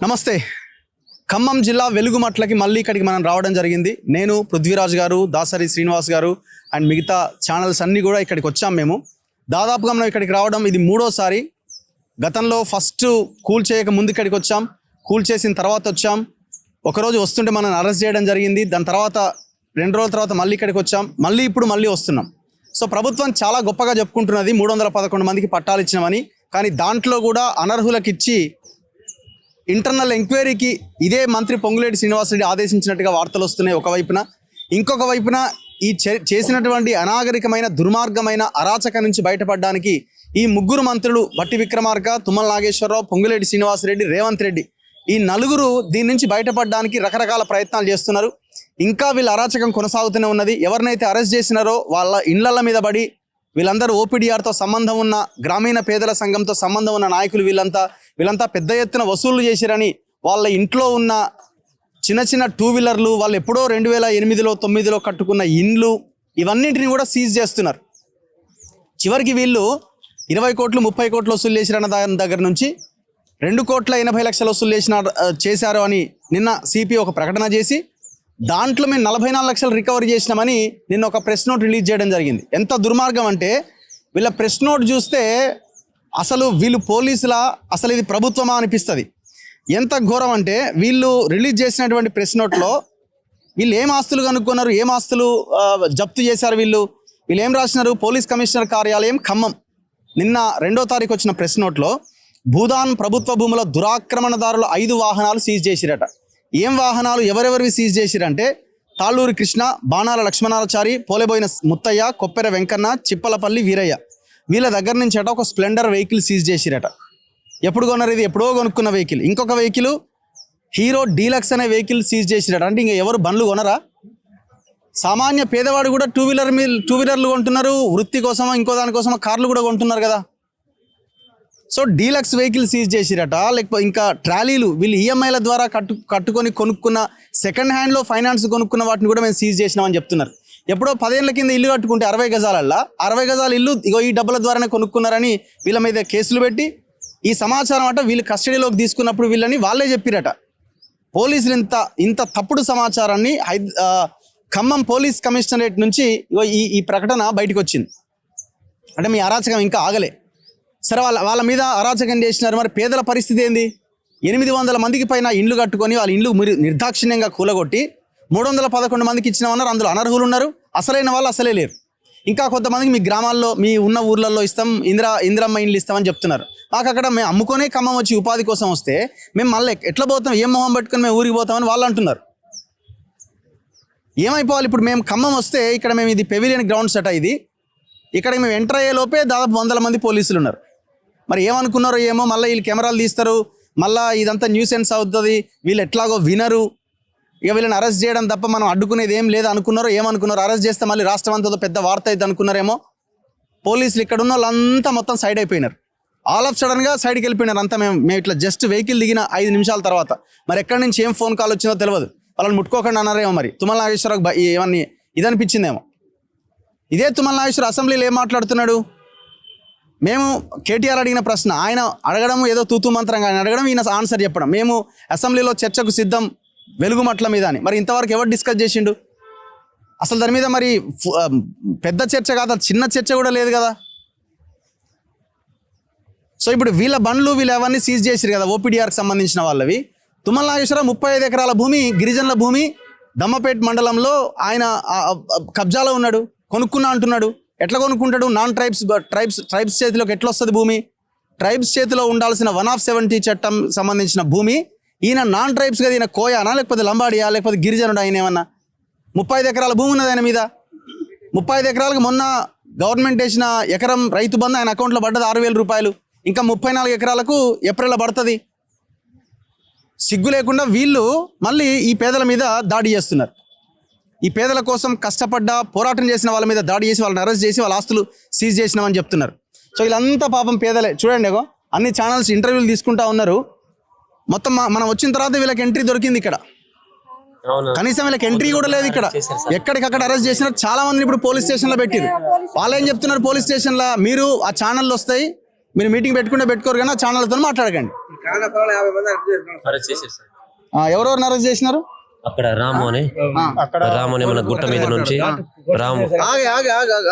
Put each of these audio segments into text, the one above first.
నమస్తే. ఖమ్మం జిల్లా వెలుగుమట్లకి మళ్ళీ ఇక్కడికి మనం రావడం జరిగింది. నేను పృథ్వీరాజ్ గారు, దాసరి శ్రీనివాస్ గారు అండ్ మిగతా ఛానల్స్ అన్నీ కూడా ఇక్కడికి వచ్చాం. మేము దాదాపుగా మనం ఇక్కడికి రావడం ఇది మూడోసారి. గతంలో ఫస్ట్ కూల్ చేయక ముందు ఇక్కడికి వచ్చాం, కూల్ చేసిన తర్వాత వచ్చాం. ఒకరోజు వస్తుంటే మనం అరెస్ట్ చేయడం జరిగింది. దాని తర్వాత 2 రోజుల తర్వాత మళ్ళీ ఇక్కడికి వచ్చాం, ఇప్పుడు మళ్ళీ వస్తున్నాం. సో ప్రభుత్వం చాలా గొప్పగా చెప్పుకుంటున్నది 311 మందికి పట్టాలు ఇచ్చినామని. కానీ దాంట్లో కూడా అనర్హులకు ఇచ్చి ఇంటర్నల్ ఎంక్వైరీకి ఇదే మంత్రి పొంగులేటి శ్రీనివాసరెడ్డి ఆదేశించినట్టుగా వార్తలు వస్తున్నాయి ఒకవైపున. ఇంకొక వైపున ఈ చేసినటువంటి అనాగరికమైన దుర్మార్గమైన అరాచక నుంచి బయటపడడానికి ఈ ముగ్గురు మంత్రులు బట్టి విక్రమార్క, తుమ్మల నాగేశ్వరరావు, పొంగులేటి శ్రీనివాసరెడ్డి, రేవంత్ రెడ్డి, ఈ నలుగురు దీని నుంచి బయటపడడానికి రకరకాల ప్రయత్నాలు చేస్తున్నారు. ఇంకా వీళ్ళ అరాచకం కొనసాగుతూనే ఉన్నది. ఎవరినైతే అరెస్ట్ చేసినారో వాళ్ళ ఇండ్ల మీద పడి వీళ్ళందరూ ఓపీడీఆర్తో సంబంధం ఉన్న, గ్రామీణ పేదల సంఘంతో సంబంధం ఉన్న నాయకులు వీళ్ళంతా పెద్ద ఎత్తున వసూళ్లు చేసిరని వాళ్ళ ఇంట్లో ఉన్న చిన్న చిన్న 2 వీలర్లు, వాళ్ళు ఎప్పుడో 2008లో 2009లో కట్టుకున్న ఇండ్లు, ఇవన్నింటినీ కూడా సీజ్ చేస్తున్నారు. చివరికి వీళ్ళు 20 కోట్లు 30 కోట్లు వసూలు చేసిరన్న దాని దగ్గర నుంచి 2,80,00,000 వసూలు చేశారు అని నిన్న సిపి ఒక ప్రకటన చేసి, దాంట్లో మేము 44 లక్షలు రికవరీ చేసినామని నిన్న ఒక ప్రెస్ నోట్ రిలీజ్ చేయడం జరిగింది. ఎంత దుర్మార్గం అంటే వీళ్ళ ప్రెస్ నోట్ చూస్తే అసలు వీళ్ళు పోలీసులా, అసలు ఇది ప్రభుత్వమా అనిపిస్తుంది. ఎంత ఘోరం అంటే వీళ్ళు రిలీజ్ చేసినటువంటి ప్రెస్ నోట్లో వీళ్ళు ఏం ఆస్తులు కనుక్కున్నారు, ఏం ఆస్తులు జప్తు చేశారు, వీళ్ళు ఏం రాసినారు. పోలీస్ కమిషనర్ కార్యాలయం ఖమ్మం నిన్న 2వ తారీఖు వచ్చిన ప్రెస్ నోట్లో భూదాన్ ప్రభుత్వ భూముల దురాక్రమణదారులు 5 వాహనాలు సీజ్ చేసిరట. ఏం వాహనాలు, ఎవరెవరివి సీజ్ చేసిరంటే తాళ్ళూరి కృష్ణ, బాణాల లక్ష్మణాచారి, పోలేబోయిన ముత్తయ్య, కొప్పెర వెంకన్న, చిప్పలపల్లి వీరయ్య, వీళ్ళ దగ్గర నుంచి ఒక స్ప్లెండర్ వెహికల్ సీజ్ చేసిరట. ఎప్పుడు కొన్నారు? ఇది ఎప్పుడో కొనుక్కున్న వెహికల్. ఇంకొక వెహికల్ హీరో డీలక్స్ అనే వెహికల్ సీజ్ చేసిరట. అంటే ఇంకా ఎవరు బండ్లు కొనరా? సామాన్య పేదవాడు కూడా 2 వీలర్లు కొంటున్నారు, వృత్తి కోసమో ఇంకో దానికోసమో కార్లు కూడా కొంటున్నారు కదా. సో డీలక్స్ వెహికల్ సీజ్ చేసిరట. లేకపోతే ఇంకా ట్రాలీలు, వీళ్ళు ఈఎంఐల ద్వారా కట్టుకొని కొనుక్కున్న, సెకండ్ హ్యాండ్లో ఫైనాన్స్ కొనుక్కున్న వాటిని కూడా మేము సీజ్ చేసినామని చెప్తున్నారు. ఎప్పుడో 10 ఏళ్ల కింద ఇల్లు కట్టుకుంటే 60 గజాలల్లా 60 గజాల ఇల్లు ఈ డబ్బుల ద్వారానే కొనుక్కున్నారని వీళ్ళ మీద కేసులు పెట్టి, ఈ సమాచారం అట వీళ్ళు కస్టడీలోకి తీసుకున్నప్పుడు వాళ్ళే చెప్పిరట. పోలీసులు ఇంత తప్పుడు సమాచారాన్ని ఖమ్మం పోలీస్ కమిషనరేట్ నుంచి ఈ ప్రకటన బయటకు వచ్చింది. అంటే మీ అరాచకం ఇంకా ఆగలే. సరే, వాళ్ళ మీద అరాచకం చేసినారు. మరి పేదల పరిస్థితి ఏంది? 800 మందికి పైన ఇండ్లు కట్టుకొని వాళ్ళ ఇండ్లు నిర్దాక్షిణ్యంగా కూలగొట్టి 311 మందికి ఇచ్చినామన్నారు. అందులో అనర్హులు ఉన్నారు, అసలైన వాళ్ళు అసలే లేరు. ఇంకా కొంతమందికి మీ గ్రామాల్లో, మీ ఉన్న ఊర్లలో ఇస్తాం, ఇందిరమ్మ ఇండ్లు ఇస్తామని చెప్తున్నారు. మాకు అక్కడ మేము అమ్ముకొనే ఖమ్మం వచ్చి ఉపాధి కోసం వస్తే మేము మళ్ళీ ఎట్లా పోతాం, ఏం మొహం పెట్టుకుని మేము ఊరికి పోతామని వాళ్ళు అంటున్నారు. ఏమైపోవాలి ఇప్పుడు? మేము ఖమ్మం వస్తే ఇక్కడ మేము ఇది పెవిలియన్ గ్రౌండ్స్ అట, ఇక్కడ మేము ఎంటర్ అయ్యే లోపే దాదాపు 100 మంది పోలీసులు ఉన్నారు. మరి ఏమనుకున్నారో ఏమో, మళ్ళీ వీళ్ళు కెమెరాలు తీస్తారు, మళ్ళీ ఇదంతా న్యూసెన్స్ అవుతుంది, వీళ్ళు ఎట్లాగో వినరు, ఇక వీళ్ళని అరెస్ట్ చేయడం తప్ప మనం అడ్డుకునేది ఏం లేదు అనుకున్నారో ఏమనుకున్నారు. అరెస్ట్ చేస్తే మళ్ళీ రాష్ట్రం అంతా పెద్ద వార్త అయితే అనుకున్నారేమో. పోలీసులు ఇక్కడ ఉన్న వాళ్ళంతా మొత్తం సైడ్ అయిపోయినారు. ఆల్ ఆఫ్ సడన్గా సైడ్కి వెళ్ళిపోయినారు అంతా. మేము ఇట్లా జస్ట్ వెహికల్ దిగిన 5 నిమిషాల తర్వాత మరి ఎక్కడి నుంచి ఏం ఫోన్ కాల్ వచ్చిందో తెలియదు. వాళ్ళని ముట్టుకోకుండా అన్నారేమో. మరి తుమ్మల నాగేశ్వరరావు ఏమన్నీ ఇదనిపించిందేమో. ఇదే తుమ్మల నాగేశ్వర అసెంబ్లీలో ఏం మాట్లాడుతున్నాడు? మేము కేటీఆర్ అడిగిన ప్రశ్న ఆయన అడగడం ఏదో తూతూ మంత్రంగా ఆయన అడగడం, ఈయన ఆన్సర్ చెప్పడం. మేము అసెంబ్లీలో చర్చకు సిద్ధం వెలుగుమట్ల మీద అని. మరి ఇంతవరకు ఎవరు డిస్కస్ చేసిండు అసలు దాని మీద? మరి పెద్ద చర్చ కాదు, చిన్న చర్చ కూడా లేదు కదా. సో ఇప్పుడు వీళ్ళ బండ్లు వీళ్ళు ఎవరిని సీజ్ చేసిరు కదా, ఓపీడీఆర్కి సంబంధించిన వాళ్ళవి. తుమ్మల నాగేశ్వర 35 ఎకరాల భూమి, గిరిజనుల భూమి, దమ్మపేట మండలంలో ఆయన కబ్జాలో ఉన్నాడు, కొనుక్కున్నా అంటున్నాడు. ఎట్లా కొనుక్కుంటాడు? నాన్ ట్రైబ్స్ చేతిలోకి ఎట్లా వస్తుంది భూమి? ట్రైబ్స్ చేతిలో ఉండాల్సిన 170 చట్టం సంబంధించిన భూమి ఈయన నాన్ ట్రైబ్స్ కదా. ఈయన కోయానా, లేకపోతే లంబాడియా, లేకపోతే గిరిజనుడు? ఆయన ఏమన్నా 35 ఎకరాల భూమి ఉన్నది ఆయన మీద. 35 ఎకరాలకు మొన్న గవర్నమెంట్ వేసిన ఎకరం రైతు బంధు ఆయన అకౌంట్లో పడ్డది 6,000 రూపాయలు. ఇంకా 34 ఎకరాలకు ఏప్రిల్లో పడుతుంది. సిగ్గు లేకుండా వీళ్ళు మళ్ళీ ఈ పేదల మీద దాడి చేస్తున్నారు. ఈ పేదల కోసం కష్టపడ్డ, పోరాటం చేసిన వాళ్ళ మీద దాడి చేసి వాళ్ళని అరెస్ట్ చేసి వాళ్ళ ఆస్తులు సీజ్ చేసినామని చెప్తున్నారు. సో వీళ్ళంతా పాపం పేదలే. చూడండి, అన్ని ఛానల్స్ ఇంటర్వ్యూలు తీసుకుంటా ఉన్నారు. మొత్తం మనం వచ్చిన తర్వాత వీళ్ళకి ఎంట్రీ దొరికింది ఇక్కడ. కనీసం వీళ్ళకి ఎంట్రీ కూడా లేదు ఇక్కడ. ఎక్కడికక్కడ అరెస్ట్ చేసినారు. చాలా మందిని ఇప్పుడు పోలీస్ స్టేషన్లో పెట్టారు. వాళ్ళు ఏం చెప్తున్నారు పోలీస్ స్టేషన్లో? మీరు ఆ ఛానళ్ళు వస్తాయి, మీరు మీటింగ్ పెట్టుకోరు కానీ ఆ ఛానళ్ళతో మాట్లాడకండి. అరెస్ట్ చేశారు సార్. ఎవరెవరిని అరెస్ట్ చేసినారు? అక్కడ రాము అని మన గుట్ట మీద నుంచి రాము,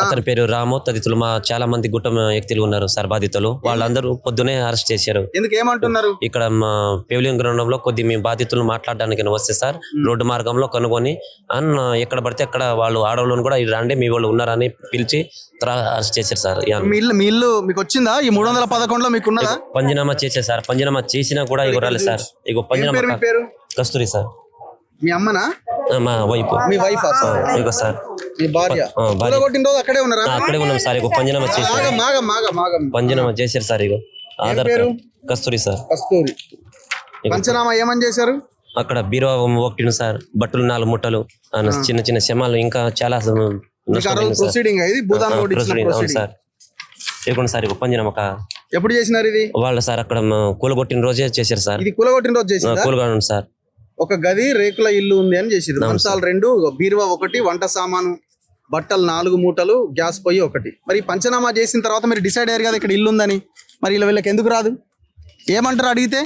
అతని పేరు రాము, తదితరులు మా చాలా మంది గుట్ట వ్యక్తులు ఉన్నారు సార్ బాధితులు. వాళ్ళందరూ పొద్దునే అరెస్ట్ చేశారు. ఎందుకు ఏమంటున్నారు? ఇక్కడ మా పెవిలియన్ గ్రౌండ్ లో కొద్ది మేము బాధితులు మాట్లాడడానికి వస్తే సార్ రోడ్డు మార్గంలో కనుగొని ఎక్కడ పడితే అక్కడ వాళ్ళు ఆడవాళ్ళని కూడా రండి మీ వాళ్ళు ఉన్నారని పిలిచి అరెస్ట్ చేశారు సార్. మీ ఇల్లు మీకు వచ్చిందా? ఈ 311లో మీకు ఉన్నదా? పంజనామా చేశారు సార్. పంజనామా చేసినా కూడా ఇగో రాలేదు సార్. ఇగో పంజనామా కస్తూరి సార్. మీ అమ్మనా? మా వైఫ్. మీ వైఫ్ ఇగో సార్ మీ భార్య. కొట్టిన రోజు అక్కడే ఉన్నారా? అక్కడే ఉన్నాం సార్. ఇగో పంజనామా చేశారు. పంజనామా చేశారు సార్. ఇగో ఆధార్ కస్తూరి సార్. కస్తూరి. పంచనామా ఏమని చేశారు? అక్కడ బీరో ఒకటి సార్, బట్టలు 4 ముట్టలు, చిన్న చిన్న శమాలు, ఇంకా చాలా ప్రొసీడింగ్ సార్. ఇవ్వండి సార్. ఇగో పంజనామా ఎప్పుడు చేసినారు ఇది? వాళ్ళు సార్ అక్కడ కూలగొట్టిన రోజే చేశారు సార్. ఇది కూలగొట్టిన రోజు చేశారు. కూలగొట్టండి సార్. ఒక గది రేకుల ఇల్లు ఉంది అని చేసిరు. మంచాలు 2, బీరువా 1, వంట సామాను, బట్టలు 4 మూటలు, గ్యాస్ పొయ్యి 1. మరి పంచనామా చేసిన తర్వాత మీరు డిసైడ్ అయ్యారు కదా ఇక్కడ ఇల్లు ఉందని. మరి వీళ్ళకి ఎందుకు రాదు? ఏమంటారు అడిగితే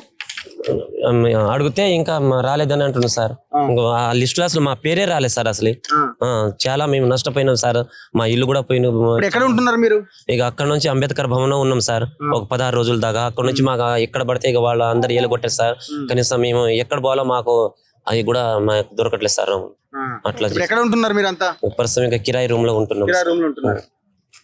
ఇంకా రాలేదని అంటున్నారు సార్. ఆ లిస్ట్ లో అసలు మా పేరే రాలేదు సార్. అసలు చాలా మేము నష్టపోయినాం సార్. మా ఇల్లు కూడా పోయిన. ఎక్కడ ఉంటున్నారు మీరు? ఇక అక్కడ నుంచి అంబేద్కర్ భవన్ ఉన్నాం సార్ ఒక 16 రోజుల దాకా. అక్కడ నుంచి మాకు ఎక్కడ పడితే ఇక వాళ్ళు అందరు ఏలు కొట్టారు సార్. కనీసం మేము ఎక్కడ పోవాలో మాకు అవి కూడా మాకు దొరకట్లేదు సార్. అట్లా ఎక్కడ ఉంటున్నారు మీరు అంతా? ప్రస్తుతం ఇంకా కిరాయి రూమ్ లో ఉంటున్నాం.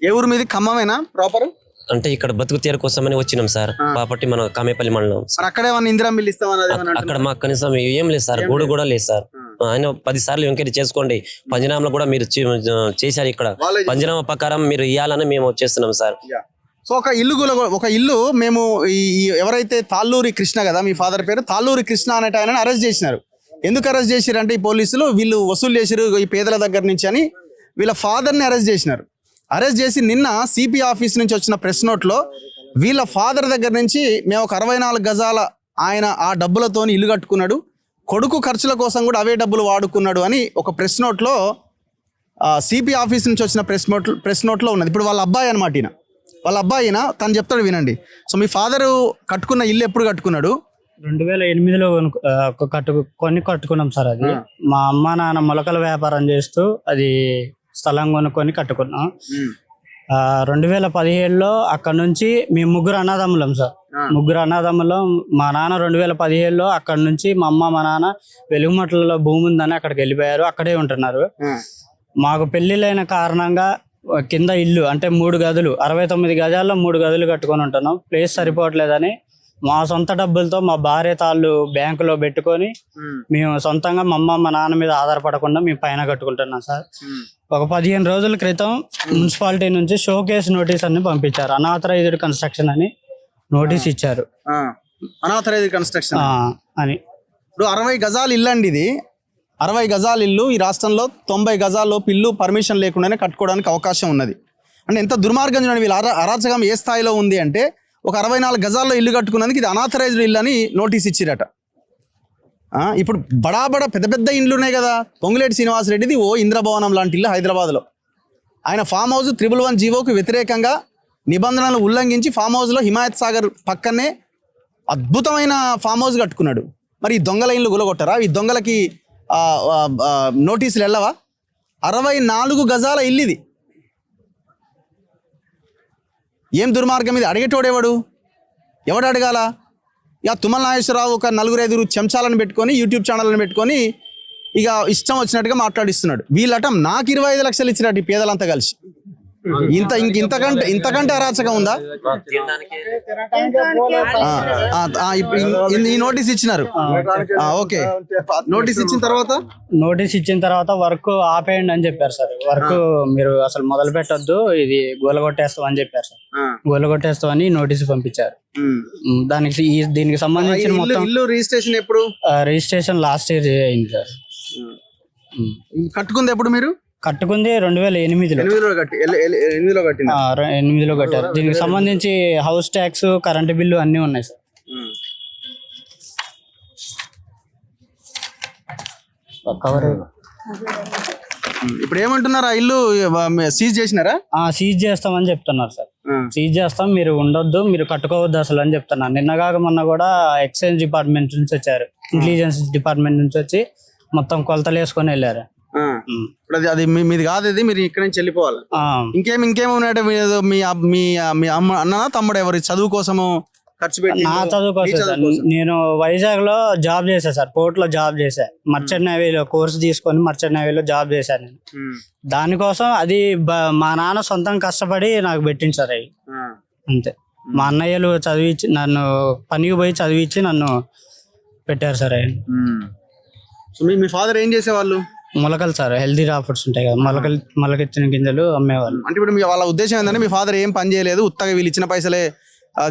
ఏ ఊరు మీది? ఖమ్మమేనా ప్రాపర్? అంటే ఇక్కడ బతుకు తీర కోసమని వచ్చినాం సార్. కాబట్టి మనం కామేపల్లి మండలం. అక్కడ ఇందిరా మిల్ ఇస్తామని అక్కడ మాకు కనీసం ఏం లేదు సార్. గూడు కూడా లేదు సార్. ఆయన 10 సార్లు ఎంక్వైరీ చేసుకోండి. పంజనామాలో కూడా మీరు చేశారు. ఇక్కడ పంజనామా ప్రకారం మీరు ఇవ్వాలని మేము వచ్చేస్తున్నాం సార్. సో ఒక ఇల్లు మేము ఎవరైతే తాళ్ళూరి కృష్ణ కదా మీ ఫాదర్ పేరు, తాళ్ళూరి కృష్ణ అనేట ఆయన అరెస్ట్ చేసినారు. ఎందుకు అరెస్ట్ చేశారు అంటే ఈ పోలీసులు వీళ్ళు వసూలు చేశారు ఈ పేదల దగ్గర నుంచి అని వీళ్ళ ఫాదర్ని అరెస్ట్ చేసినారు. అరెస్ట్ చేసి నిన్న సిపి ఆఫీస్ నుంచి వచ్చిన ప్రెస్ నోట్లో వీళ్ళ ఫాదర్ దగ్గర నుంచి మేము ఒక 64 గజాల ఆయన ఆ డబ్బులతోని ఇల్లు కట్టుకున్నాడు, కొడుకు ఖర్చుల కోసం కూడా అవే డబ్బులు వాడుకున్నాడు అని ఒక ప్రెస్ నోట్లో సిపి ఆఫీస్ నుంచి వచ్చిన ప్రెస్ నోట్లో ఉన్నది. ఇప్పుడు వాళ్ళ అబ్బాయి అనమాట ఈయన. వాళ్ళ అబ్బాయిన తను చెప్తాడు వినండి. సో మీ ఫాదరు కట్టుకున్న ఇల్లు ఎప్పుడు కట్టుకున్నాడు? 2008లో కట్టుకున్నాం సార్. అది మా అమ్మ నాన్న మొలకల వ్యాపారం చేస్తూ అది స్థలం కొనుక్కొని కట్టుకున్నాం. 2017లో అక్కడ నుంచి మేము 3 అన్నదమ్ములం సార్. 3 అన్నదమ్ములం. మా నాన్న 2017లో అక్కడ నుంచి మా అమ్మ మా నాన్న వెలుగుమట్లలో భూమి ఉందని అక్కడికి వెళ్ళిపోయారు. అక్కడే ఉంటున్నారు. మాకు పెళ్లిళ్ళైన కారణంగా కింద ఇల్లు అంటే 3 గదులు 69 గజాల్లో 3 గదులు కట్టుకొని ఉంటున్నాం. ప్లేస్ సరిపోవట్లేదని మా సొంత డబ్బులతో మా భార్య తాళ్ళు బ్యాంకులో పెట్టుకొని మేము సొంతంగా మా అమ్మ మా నాన్న మీద ఆధారపడకుండా మేము పైన కట్టుకుంటున్నాం సార్. ఒక 15 రోజుల క్రితం మున్సిపాలిటీ నుంచి షోకేస్ నోటీస్ అన్ని పంపించారు. అనాథరైజ్డ్ కన్స్ట్రక్షన్ అని నోటీస్ ఇచ్చారు. అనాథరైజ్డ్ కన్స్ట్రక్షన్ అని. ఇప్పుడు 60 గజాల ఇల్లు అండి ఇది. 60 గజాల ఇల్లు ఈ రాష్ట్రంలో 90 గజాల్లోపు ఇల్లు పర్మిషన్ లేకుండానే కట్టుకోవడానికి అవకాశం ఉన్నది. అంటే ఎంత దుర్మార్గం చూడండి. వీళ్ళ అరాచకం ఏ స్థాయిలో ఉంది అంటే ఒక 64 గజాల్లో ఇల్లు కట్టుకున్నందుకు ఇది అనాథరైజ్డ్ ఇల్లు అని నోటీస్ ఇచ్చిరట. ఇప్పుడు బడా పెద్ద పెద్ద ఇండ్లు ఉన్నాయి కదా. పొంగులేటి శ్రీనివాసరెడ్డిది ఓ ఇంద్రభవనం లాంటి ఇల్లు హైదరాబాద్లో. ఆయన ఫామ్ హౌస్ 111 జీవోకు వ్యతిరేకంగా నిబంధనలు ఉల్లంఘించి ఫామ్ హౌస్లో హిమాయత్ సాగర్ పక్కనే అద్భుతమైన ఫామ్ హౌస్ కట్టుకున్నాడు. మరి ఈ దొంగల ఇండ్లు గులగొట్టరా? ఈ దొంగలకి నోటీసులు వెళ్ళవా? 64 గజాల ఇల్లు ఇది. ఏం దుర్మార్గం ఇది? అడిగేటోడేవాడు? ఎవడు అడగాల? ఇక తుమ్మల నాగేశ్వరరావు ఒక 4-5 చెంచాలను పెట్టుకొని యూట్యూబ్ ఛానల్ని పెట్టుకొని ఇక ఇష్టం వచ్చినట్టుగా మాట్లాడిస్తున్నాడు. వీళ్ళట నాకు 25 లక్షలు ఇచ్చినట్టు ఈ పేదలంతా కలిసి. ఇంతకంటే అరాచకం ఉందా? ఈ నోటీస్ ఇచ్చినారు. ఓకే, నోటీస్ ఇచ్చిన తర్వాత వర్క్ ఆపేయండి అని చెప్పారు సార్. వర్క్ మీరు అసలు మొదలు పెట్టొద్దు, ఇది గోలగొట్టేస్తాం అని చెప్పారు సార్. గోలగొట్టేస్తామని నోటీస్ పంపించారు. దీనికి సంబంధించిన మొత్తం రిజిస్ట్రేషన్ ఎప్పుడు? రిజిస్ట్రేషన్ లాస్ట్ ఇయర్ అయింది సార్. కట్టుకుంది ఎప్పుడు? మీరు కట్టుకుంది 2008లో కట్టారు. దీనికి సంబంధించి హౌస్ ట్యాక్స్, కరెంటు బిల్లు అన్నీ ఉన్నాయి సార్. ఇప్పుడు ఏమంటున్నారు? ఆ ఇల్లు సీజ్ చేసినారా? సీజ్ చేస్తామని చెప్తున్నారు సార్. సీజ్ చేస్తాం, మీరు ఉండొద్దు, మీరు కట్టుకోవద్దు అసలు అని చెప్తున్నారు. నిన్నగాక మొన్న కూడా ఎక్సైజ్ డిపార్ట్మెంట్ నుంచి వచ్చారు, ఇంటెలిజెన్స్ డిపార్ట్మెంట్ నుంచి వచ్చి మొత్తం కొలతలు వేసుకొని వెళ్ళారు. ఇప్పుడు అది మీది కాదు, ఇది మీరు ఇక్కడ నుంచి వెళ్ళిపోవాలి. ఇంకేమి ఉన్నాయంటే మీ అమ్మ అన్న తమ్ముడు ఎవరి చదువు కోసము ఖర్చు పెట్టి? నా చదువు కోసం సార్. నేను వైజాగ్ లో జాబ్ చేశా సార్, పోర్ట్ లో జాబ్ చేశా. మర్చెంట్ నేవీలో కోర్స్ తీసుకొని మర్చెంట్ నేవీలో జాబ్ చేశాను నేను. దానికోసం అది మా నాన్న సొంతం కష్టపడి నాకు పెట్టింది సార్ అవి. అంతే. మా అన్నయ్యలు చదివించి నన్ను పనికి పోయి చదివించి నన్ను పెట్టారు సార్ అవి. మీ ఫాదర్ ఏం చేసేవాళ్ళు? మొలకలు సార్, హెల్దీ రా ఫుడ్స్ ఉంటాయి కదా, మొలకెత్తిన గింజలు అమ్మేవాళ్ళు. అంటే ఇప్పుడు వాళ్ళ ఉద్దేశం ఏంటంటే మీ ఫాదర్ ఏం పని చేయలేదు, ఉత్తగా వీళ్ళు ఇచ్చిన పైసలే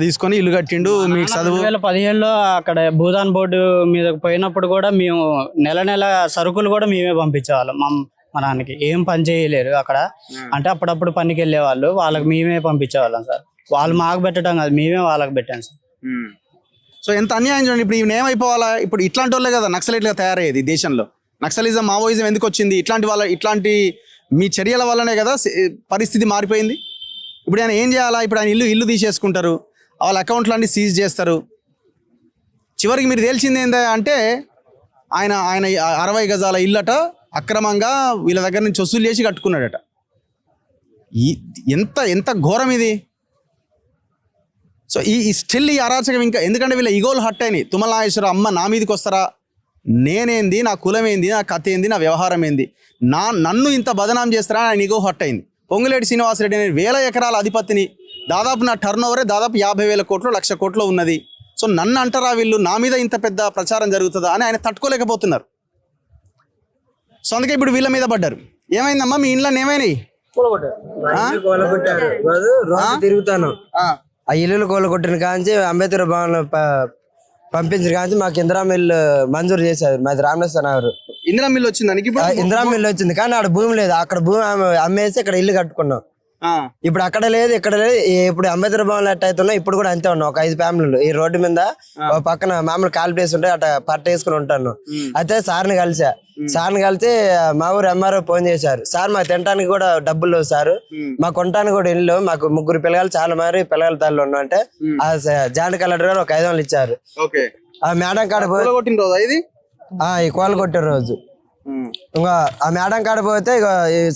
తీసుకొని ఇల్లు కట్టిండు, మీకు చదువు. 2015లో అక్కడ భూదాన్ బోర్డు మీద పోయినప్పుడు కూడా మేము నెల సరుకులు కూడా మేమే పంపించేవాళ్ళం. మా నాన్నకి ఏం పని చేయలేరు అక్కడ, అంటే అప్పుడప్పుడు పనికి వెళ్ళే వాళ్ళు, వాళ్ళకి మేమే పంపించేవాళ్ళం సార్. వాళ్ళు మాకు పెట్టడం కాదు, మేమే వాళ్ళకి పెట్టాం సార్. సో ఎంత అన్యాయం చూడండి. ఇప్పుడు ఈయన ఏమైపోవాలా? ఇప్పుడు ఇట్లాంటి వాళ్ళే కదా నక్సలైట్గా తయారయ్యేది దేశంలో. నక్సలిజం, మావోయిజం ఎందుకు వచ్చింది? ఇట్లాంటి మీ చర్యల వల్లనే కదా పరిస్థితి మారిపోయింది. ఇప్పుడు ఆయన ఏం చేయాలా? ఇప్పుడు ఆయన ఇల్లు తీసేసుకుంటారు, వాళ్ళ అకౌంట్లు అన్ని సీజ్ చేస్తారు. చివరికి మీరు తేల్చింది ఏందా అంటే ఆయన 60 గజాల ఇల్లట అక్రమంగా వీళ్ళ దగ్గర నుంచి వసూలు చేసి కట్టుకున్నాడట. ఎంత ఘోరం ఇది. సో ఈ స్టిల్ ఈ అరాచకం ఇంకా, ఎందుకంటే వీళ్ళ ఈగోలు హట్ అయినాయి. తుమ్మల నాగేశ్వర అమ్మ నా మీదకి వస్తారా, నేనేంది, నా కులం ఏంది, నా కథ ఏంది, నా వ్యవహారం ఏంది, నన్ను ఇంత బదనాం చేస్తారా, ఆయన ఈగో హట్ అయింది. పొంగులేటి శ్రీనివాసరెడ్డి అనే 1000 ఎకరాల అధిపతిని, దాదాపు నా టర్న్ ఓవరే దాదాపు 50,000 కోట్లు, 1,00,000 కోట్లు ఉన్నది. సో నన్ను అంటారా వీళ్ళు, నా మీద ఇంత పెద్ద ప్రచారం జరుగుతుందా అని ఆయన తట్టుకోలేకపోతున్నారు. సో అందుకే ఇప్పుడు వీళ్ళ మీద పడ్డారు. ఏమైందమ్మా మీ ఇంట్లో ఏమైనాయి? తిరుగుతాను, ఆ ఇల్లు కోలగొట్టిన కాంచి అంబేద్కర్ భవన్ పంపించిన కాంచి మాకు ఇందిరా మిల్లు మంజూరు చేశారు. మాది రామేశ్వర నగర్. ఇందిరా మిల్లు వచ్చింది, ఇందిరా మిల్లు వచ్చింది, కానీ ఆడ భూమి లేదు. అక్కడ భూమి అమ్మేసి ఇక్కడ ఇల్లు కట్టుకున్నాం. ఇప్పుడు అక్కడ లేదు, ఇక్కడ లేదు. ఇప్పుడు అంబేద్కర్ భవన్ ఎట్ అవుతున్నా ఇప్పుడు కూడా అంతే ఉన్నాం. ఒక 5 ఫ్యామిలీలు ఈ రోడ్డు మీద పక్కన మామూలు కాల్ ప్లేస్ ఉంటే అట్లా పట్ట వేసుకుని ఉంటాను. అయితే సార్ని కలిసి మా ఊరు ఎంఆర్ఓ ఫోన్ చేశారు. సార్ మాకు తినడానికి కూడా డబ్బులు లేవు సార్, మాకు కొనడానికి కూడా ఇల్లు, మాకు 3 పిల్లలు, చాలా మరి పిల్లల తల్లి ఉన్నాం అంటే ఆ జాయింట్ కలెక్టర్ గారు ఒక 500 ఇచ్చారు. ఆ మేడం కాడ ఈ కోలు కొట్టిన రోజు ఇంకా ఆ మేడం కాడ పోతే ఇక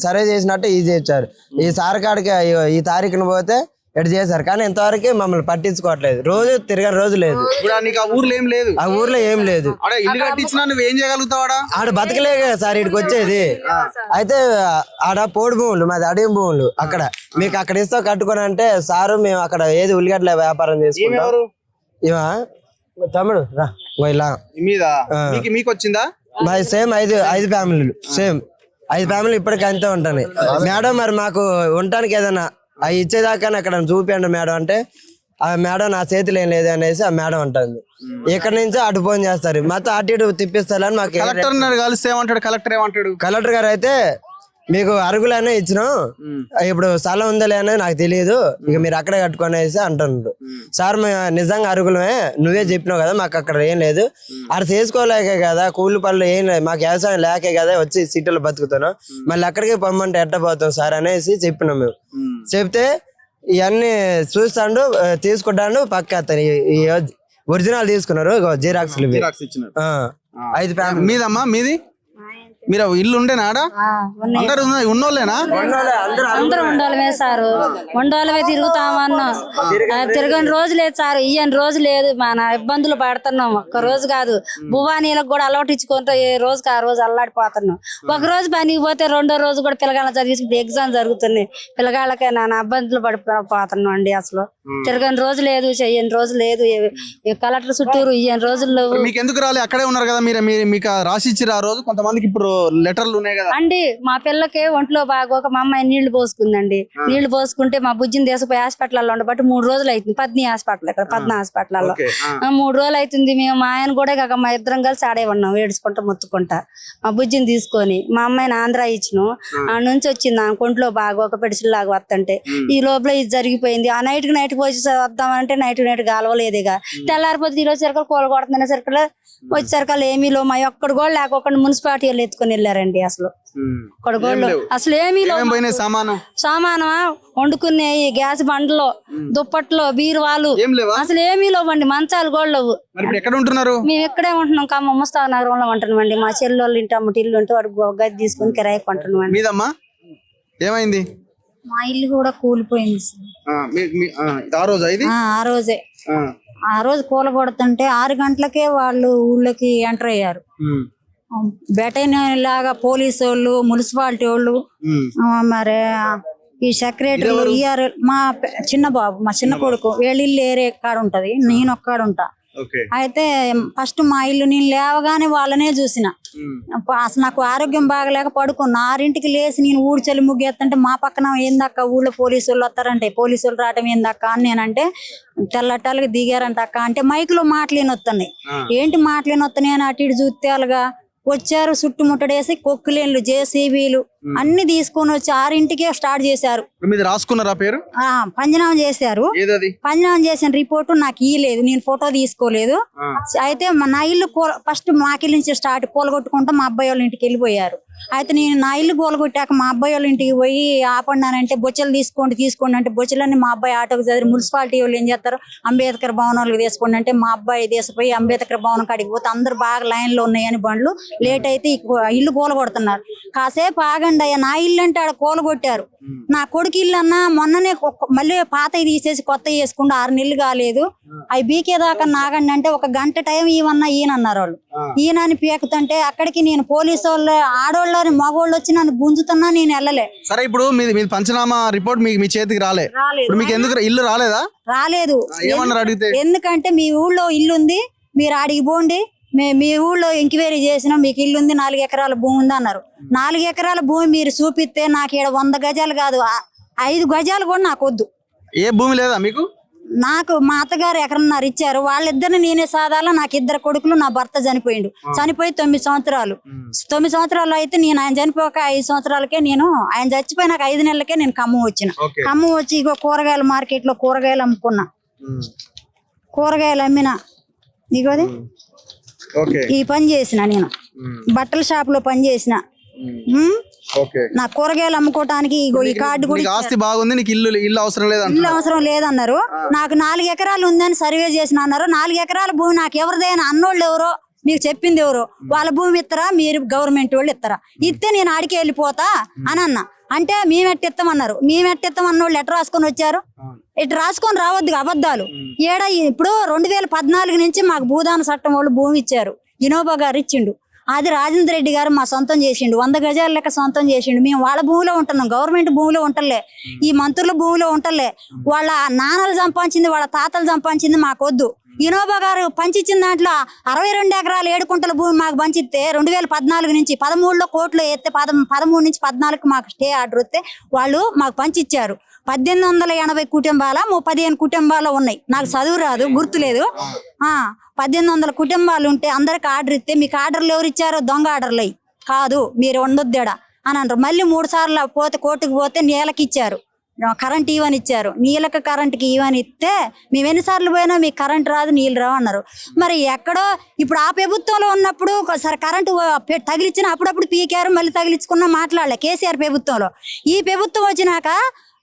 సర్వే చేసినట్టు ఈజీ ఇచ్చారు. ఈ సార్ కాడికి ఈ తారీఖున పోతే ఎటు చేశారు, కానీ ఇంతవరకు మమ్మల్ని పట్టించుకోవట్లేదు. రోజు తిరగని రోజు లేదు. ఆ ఊర్లో ఏం లేదు. ఆడ బతకలే కదా సార్ ఇక్కడికి వచ్చేది. అయితే ఆడ పోడు భూములు, మాది అడవి భూములు. అక్కడ మీకు అక్కడ ఇస్తా కట్టుకొని అంటే సారు మేము అక్కడ ఏది ఉల్లిగడ్డల వ్యాపారం చేసుకుంటాం. ఇవా తమ్ముడు రా ఇలా మీకు వచ్చిందా? మాది సేమ్ 5 ఫ్యామిలీలు, సేమ్ 5 ఫ్యామిలీలు ఇప్పటికీ అంతే ఉంటాయి. మేడం మరి మాకు ఉండటానికి ఏదైనా అవి ఇచ్చేదాకా అక్కడ చూపించండి మేడం అంటే, ఆ మేడం నా చేతిలో ఏం లేదు అనేసి ఆ మేడం అంటుంది. ఇక్కడ నుంచి అటు ఫోన్ చేస్తారు, మొత్తం అటు ఇటు తిప్పిస్తారని మాకు. కలెక్టర్ గారు అయితే మీకు అరుగులనే ఇచ్చినాం, ఇప్పుడు స్థలం ఉందా అనేది నాకు తెలియదు, ఇక మీరు అక్కడే కట్టుకునేసి అంటున్నారు. సార్ నిజంగా అరుగులమే, నువ్వే చెప్పినావు కదా, మాకు అక్కడ ఏం లేదు, అక్కడ చేసుకోలేకే కదా, కూలి పనులు ఏం లేదు, మాకు వ్యవసాయం లేకే కదా వచ్చి సిటీలో బతుకుతున్నాం, మళ్ళీ అక్కడికి పొమ్మంటే ఎట్టపోతాం సార్ అనేసి చెప్పినాం మేము. చెప్తే ఇవన్నీ చూస్తాడు, తీసుకుంటాడు, పక్క అతను ఒరిజినల్ తీసుకున్నారు, జిరాక్స్ 5 ఫ్యామిలీ. మీదమ్మా మీది? మీరు ఇల్లు ఉండేనా? అందరు ఉన్నోళ్ళేనా? అందరూ ఉండోళ్ళమే సారు, ఉండోళ్ళమే తిరుగుతామన్నా. తిరగని రోజు లేదు సార్, ఇయ్యని రోజు లేదు. మన ఇబ్బందులు పడుతున్నాం. ఒక్క రోజు కాదు, భువానీలకు కూడా అలవాటు ఇచ్చుకుంటూ ఏ రోజుకి ఆ రోజు అల్లాడిపోతున్నాం. ఒక రోజు పనికి పోతే రెండో రోజు కూడా పిల్లగాళ్ళ చదివి ఎగ్జామ్ జరుగుతున్నాయి. పిల్లగాళ్ళకే నాన్న ఇబ్బందులు పడిపోతున్నాం అండి. అసలు తిరగని రోజు లేదు, చెయ్యని రోజు లేదు. కలెక్టర్ చుట్టూరు ఇయ్యని రోజుల్లో. మీకు ఎందుకు రాలే? అక్కడే ఉన్నారు కదా మీరు, మీకు రాసి ఇచ్చారు ఆ రోజు. కొంతమందికి ఇప్పుడు లెటర్లు ఉన్నాయి కదా అండి. మా పిల్లకి ఒంట్లో బాగోక మా అమ్మాయి నీళ్లు పోసుకుందండి. నీళ్లు పోసుకుంటే మా బుజ్జిని తీసుకుపోయి హాస్పిటల్లో ఉండబట్టి 3 రోజులు అవుతుంది. పద్ని హాస్పిటల్, ఇక్కడ పద్మ హాస్పిటల్లో 3 రోజులు అవుతుంది. మేము మా ఆయన కూడా కాక మా ఇద్దరం కలిసి ఆడే ఉన్నాం, ఏడుచుకుంటా మొత్తుకుంటా. మా బుజ్జిని తీసుకొని మా అమ్మాయిని ఆంధ్ర ఇచ్చినాం. ఆ నుంచి వచ్చింది ఆమె ఒంట్లో బాగోక పెడిసిల్లాగా వస్తుంటే. ఈ లోపల ఇది జరిగిపోయింది. ఆ నైట్కి పోయి వద్దామంటే నైట్ గాలవలేదుగా. తెల్లారిపోతే ఈరోజు సరికలు కూల కొడుతున్న సరికలు వచ్చేసరికలు ఏమీ లో మా ఒక్కడు కూడా లేకపోకుండా మున్సిపాలిటీ వాళ్ళు ఎత్తుకుని తీసుకొని వెళ్ళారండి. అసలు కొడుకోళ్ళు అసలు ఏమీ ఏమేం పోయినాయి సామాను? సామానం వండుకునే గ్యాస్ బండ్లు, దుప్పట్లు, బీరువాలు ఏం లేవా? అసలు ఏమీ లేవండి. మంచాలు కూడా లేవు. మరి ఇప్పుడు ఎక్కడ ఉంటున్నారు? మేము ఇక్కడే ఉంటున్నాం. ఖమ్మం ముస్తాఫా నగరంలో ఉంటున్నామండి. మా చెల్లెళ్ళు ఇంటి అమ్మటి ఇల్లు ఉంటే వాడు గది తీసుకుని కిరాయి కొంటున్నామండి. మీదమ్మా ఏమైంది? మా ఇల్లు కూడా కూలిపోయింది సార్. ఆ రోజా ఇది? ఆ రోజే. ఆ రోజు కూలగొడుతుంటే 6 గంటలకే వాళ్ళు ఊళ్ళోకి ఎంటర్ అయ్యారు. బెటాలియన్ లాగా పోలీసు వాళ్ళు, మున్సిపాలిటీ వాళ్ళు, మరి ఈ సెక్రటరీలు, మా చిన్న బాబు, మా చిన్న కొడుకు వీళ్ళ ఇల్లు ఏరే కాడ ఉంటది, నేను ఒక్కడ ఉంటా. అయితే ఫస్ట్ మా ఇల్లు నేను లేవగానే వాళ్ళనే చూసిన. అసలు నాకు ఆరోగ్యం బాగలేక పడుకున్నా. 6ంటికి లేచి నేను ఊడ్చలి ముగ్గేస్తుంటే మా పక్కన ఏందక్క ఊళ్ళో పోలీసు వాళ్ళు వస్తారంటే, పోలీసు వాళ్ళు రావటం ఏందక్క అని నేనంటే తెల్లటల్లకి దిగారంట అక్క అంటే మైకులో మాటలేని వస్తున్నాయి. ఏంటి మాటలేని వస్తున్నాయి అని అటు ఇటు చూస్తే అలాగా వచ్చారు. చుట్టుముట్టడేసి కొక్కులేన్లు, జేసీబీలు అన్ని తీసుకొని వచ్చి 6ంటికే స్టార్ట్ చేశారు. రాసుకున్నారా పేరు? పంచనామా చేశారు. పంచనామా చేసిన రిపోర్టు నాకు ఇయ్యలేదు, నేను ఫోటో తీసుకోలేదు. అయితే నా ఇల్లు ఫస్ట్ మాకిల్ నుంచి స్టార్ట్ కూలగొట్టుకుంటూ మా అబ్బాయి వాళ్ళ ఇంటికి వెళ్ళిపోయారు. అయితే నేను నా ఇల్లు కూలగొట్టాక మా అబ్బాయి వాళ్ళ ఇంటికి పోయి ఆపడినానంటే బొచ్చలు తీసుకోండి అంటే బొచ్చలన్నీ మా అబ్బాయి ఆటోకి చదివి మున్సిపాలిటీ వాళ్ళు ఏం చేస్తారు, అంబేద్కర్ భవనాలకు తీసుకోండి అంటే మా అబ్బాయి తీసిపోయి అంబేద్కర్ భవనం కాడికి పోతే అందరు బాగా లైన్లో ఉన్నాయని బండ్లు లేట్ అయితే ఇల్లు కూలగొడుతున్నారు. కాసేపు ఆగండి అయ్యా, నా ఇల్లు అంటే ఆడ కూలగొట్టారు. నా కొడుకు ఇల్లు అన్నా మొన్ననే మళ్ళీ పాతవి తీసేసి కొత్త వేసుకుంటూ 6 నెలలు కాలేదు, అవి బీకేదాకా నాగండి అంటే 1 గంట టైం ఇవన్నా ఈయనన్నారు వాళ్ళు. ఈయనని పీకుతుంటే అక్కడికి నేను పోలీసు వాళ్ళు, ఆడోళ్ళని మగోళ్ళు వచ్చి నన్ను గుంజుతున్నా, నేను వెళ్ళలే. సరే ఇప్పుడు మీ పంచనామా రిపోర్ట్ మీ చేతికి రాలేదు. మీకు ఎందుకు ఇల్లు రాలేదా? రాలేదు. ఏమన్నారు అడిగితే? ఎందుకంటే మీ ఊళ్ళో ఇల్లు ఉంది, మీరు ఆడికి పోండి, మీ ఊళ్ళో ఎంక్వైరీ చేసినా మీకు ఇల్లు ఉంది, 4 ఎకరాల భూమి ఉంది అన్నారు. 4 ఎకరాల భూమి మీరు చూపిస్తే నాకు ఇక్కడ 100 గజాలు కాదు 5 గజాలు కూడా నాకు వద్దు. ఏ భూమి లేదా మీకు? నాకు మా అత్తగారు ఎకరన్నర ఇచ్చారు. వాళ్ళిద్దరిని నేనే సాధాలా. నాకు 2 కొడుకులు, నా భర్త చనిపోయిండు. చనిపోయి 9 సంవత్సరాలు. 9 సంవత్సరాలు అయితే నేను ఆయన చనిపోక 5 సంవత్సరాలకే ఆయన చచ్చిపోయినాక 5 నెలలకే నేను ఖమ్మం వచ్చిన. ఖమ్మం వచ్చి ఇగో కూరగాయల మార్కెట్ లో కూరగాయలు అమ్ముకున్నా. కూరగాయలు అమ్మిన ఇగోది ఈ పని చేసిన. నేను బట్టల షాప్ లో పని చేసిన. నా కూరగాయలు అమ్ముకోవటానికి ఇగో ఈ కార్డు కూడా. ఆస్తి బాగుంది, నీకు ఇల్లు అవసరం లేదు? ఇల్లు అవసరం లేదన్నారు. నాకు 4 ఎకరాలు ఉందని సర్వే చేసిన అన్నారు. 4 ఎకరాల భూమి నాకు ఎవరిదైనా అన్నోళ్ళు ఎవరో మీకు చెప్పింది ఎవరో వాళ్ళ భూమి ఇస్తారా, మీరు గవర్నమెంట్ వాళ్ళు ఇస్తారా? ఇస్తే నేను ఆడికి వెళ్ళిపోతా అని అన్నా. అంటే మేమెట్టిస్తామన్నారు. మేమెట్టిస్తామన్నోళ్ళు ఎట్లా రాసుకొని వచ్చారు? ఇటు రాసుకొని రావద్దు, అబద్ధాలు. ఇప్పుడు 2014 నుంచి మాకు భూదాన చట్టం వాళ్ళు భూమి ఇచ్చారు. ఇనోబా గారు ఇచ్చిండు. అది రాజేంద్ర రెడ్డి గారు మా సొంతం చేసిండు. 100 గజాల లెక్క సొంతం చేసిండు. మేము వాళ్ళ భూమిలో ఉంటున్నాం, గవర్నమెంట్ భూమిలో ఉంటలే, ఈ మంత్రుల భూమిలో ఉంటలే. వాళ్ళ నాన్నలు సంపాదించింది, వాళ్ళ తాతలు సంపాదించింది మాకొద్దు. ఇనోబా గారు పంచిచ్చిన దాంట్లో 62 ఎకరాలు 7 కుంటల భూమి మాకు పంచిస్తే 2014 నుంచి 13లో కోట్లు ఎత్తే 13 నుంచి 14కి మాకు స్టే ఆర్డర్ వస్తే వాళ్ళు మాకు పంచిచ్చారు. 1880 కుటుంబాల 15 కుటుంబాలు ఉన్నాయి. నాకు చదువు రాదు, గుర్తులేదు. 1800 కుటుంబాలు ఉంటే అందరికి ఆర్డర్ ఇస్తే మీకు ఆర్డర్లు ఎవరు ఇచ్చారో దొంగ ఆర్డర్లు అయ్యి కాదు, మీరు ఉండొద్దేడా అని అంటారు. మళ్ళీ 3 సార్లు పోతే కోర్టుకు పోతే నేలకి ఇచ్చారు, కరెంట్ ఇవని ఇచ్చారు. నీళ్ళకి కరెంట్కి ఇవని ఇస్తే మేము ఎన్నిసార్లు పోయినా మీకు కరెంట్ రాదు, నీళ్ళు రావు అన్నారు. మరి ఎక్కడో ఇప్పుడు ఆ ప్రభుత్వంలో ఉన్నప్పుడు సరే కరెంటు తగిలిచ్చిన అప్పుడప్పుడు పీకారు, మళ్ళీ తగిలించుకున్నా మాట్లాడలే కేసీఆర్ ప్రభుత్వంలో. ఈ ప్రభుత్వం వచ్చినాక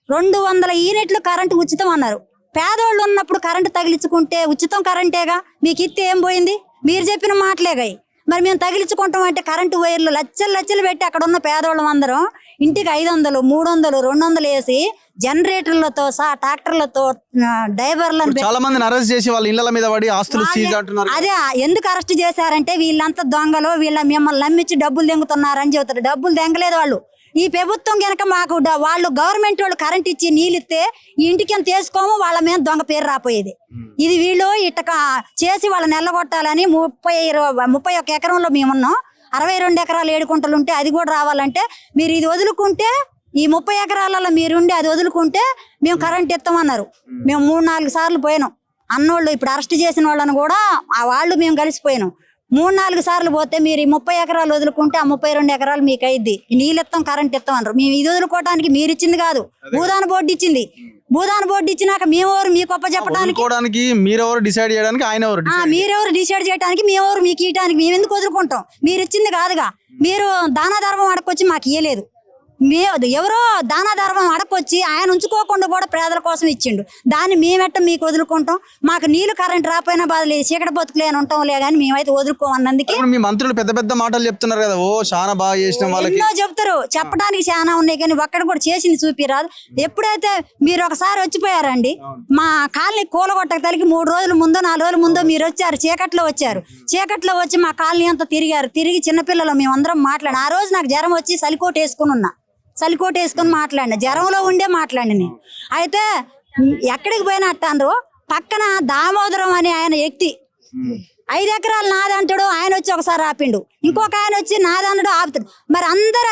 200 యూనిట్లు కరెంటు ఉచితం అన్నారు. పేదోళ్ళు ఉన్నప్పుడు కరెంటు తగిలించుకుంటే ఉచితం కరెంటేగా, మీకు ఇస్తే ఏం పోయింది? మీరు చెప్పిన మాటలేగాయి. మరి మేము తగిలించుకుంటాం అంటే కరెంటు వైర్లు లచ్చలు పెట్టి అక్కడ ఉన్న పేదోళ్ళం అందరం ఇంటికి 500, 300, 200 వేసి జనరేటర్లతో ట్రాక్టర్లతో డ్రైవర్లను చాలా మందిని అరెస్ట్ చేసి వాళ్ళ ఇళ్ల మీద పడి ఆస్తులు సీజ్ అంటున్నారు. అదే ఎందుకు అరెస్ట్ చేశారంటే వీళ్ళంతా దొంగలు, మిమ్మల్ని నమ్మించి డబ్బులు దెంగుతున్నారని చెబుతారు. డబ్బులు దెంగలేదు వాళ్ళు. ఈ ప్రభుత్వం కనుక మాకు వాళ్ళు గవర్నమెంట్ వాళ్ళు కరెంట్ ఇచ్చి నీళ్ళు ఇస్తే ఇంటికి ఎంత తీసుకోము, వాళ్ళ మీద దొంగ పేరు రాపోయేది. ఇది వీళ్ళు ఇట్టక చేసి వాళ్ళని నెల్లగొట్టాలని 31 ఎకరంలో మేమున్నాం. 62 ఎకరాలు 7 కుంటలు ఉంటే అది కూడా రావాలంటే మీరు ఇది వదులుకుంటే, ఈ 30 ఎకరాలలో మీరుండి అది వదులుకుంటే మేము కరెంట్ ఇస్తామన్నారు. మేము 3-4 సార్లు పోయినాం. అన్నోళ్ళు ఇప్పుడు అరెస్ట్ చేసిన వాళ్ళని కూడా వాళ్ళు మేము కలిసిపోయినాం. 3-4 సార్లు పోతే మీరు ఈ 30 ఎకరాలు వదులుకుంటే ఆ 32 ఎకరాలు మీకు అయింది, నీళ్ళు ఇస్తాం కరెంట్ ఇస్తాం అన్నారు. మేము ఇది వదులుకోవడానికి మీరు ఇచ్చింది కాదు, భూదాన బోర్డు ఇచ్చింది. భూదాన బోర్డు ఇచ్చినాక మేమెవరు మీకు గొప్ప చెప్పడానికి, మీరెవరు డిసైడ్ చేయడానికి, ఆయన మీరెవరు డిసైడ్ చేయడానికి, మేమెవరు మీకు ఇయడానికి, మేము ఎందుకు వదులుకుంటాం? మీరు ఇచ్చింది కాదుగా. మీరు దాన ధర్మం అడకొచ్చి మాకు ఇయ్యలేదు. ఎవరో దాన ధర్మం అడకొచ్చి ఆయన ఉంచుకోకుండా కూడా పేదల కోసం ఇచ్చిండు. దాన్ని మేమెట్ట మీకు వదులుకుంటాం? మాకు నీళ్లు కరెంట్ రాపోయినా బాధ లేదు, చీకటి బతుకులే అని ఉంటాంలే కానీ మేమైతే వదులుకోమన్నందుకే. ఇప్పుడు మీ మంత్రులు పెద్ద పెద్ద మాటలు చెప్తున్నారు కదా, ఓ చాలా బాగా చేసిన వాళ్ళకి. ఎన్నో చెప్తారు, చెప్పడానికి చాలా ఉన్నాయి కానీ ఒక్కడ కూడా చేసింది చూపిరాదు. ఎప్పుడైతే మీరు ఒకసారి వచ్చిపోయారండి, మా కాలనీ కూలగొట్టక తలికి 3 రోజుల ముందో 4 రోజుల ముందో మీరు వచ్చారు, చీకట్లో వచ్చారు. చీకట్లో వచ్చి మా కాలనీ అంతా తిరిగారు. తిరిగి చిన్నపిల్లలు మేమందరం మాట్లాడి, ఆ రోజు నాకు జ్వరం వచ్చి చలికోట వేసుకుని ఉన్నా, చలికోట వేసుకొని మాట్లాడిన, జ్వరంలో ఉండే మాట్లాడి నేను. అయితే ఎక్కడికి పోయినా అంటారు, పక్కన దామోదరం అని ఆయన వ్యక్తి 5 ఎకరాలు నాదంటాడు, ఆయన వచ్చి ఒకసారి ఆపిండు. ఇంకొక ఆయన వచ్చి నాదన్నాడు, ఆపుతాడు. మరి అందరు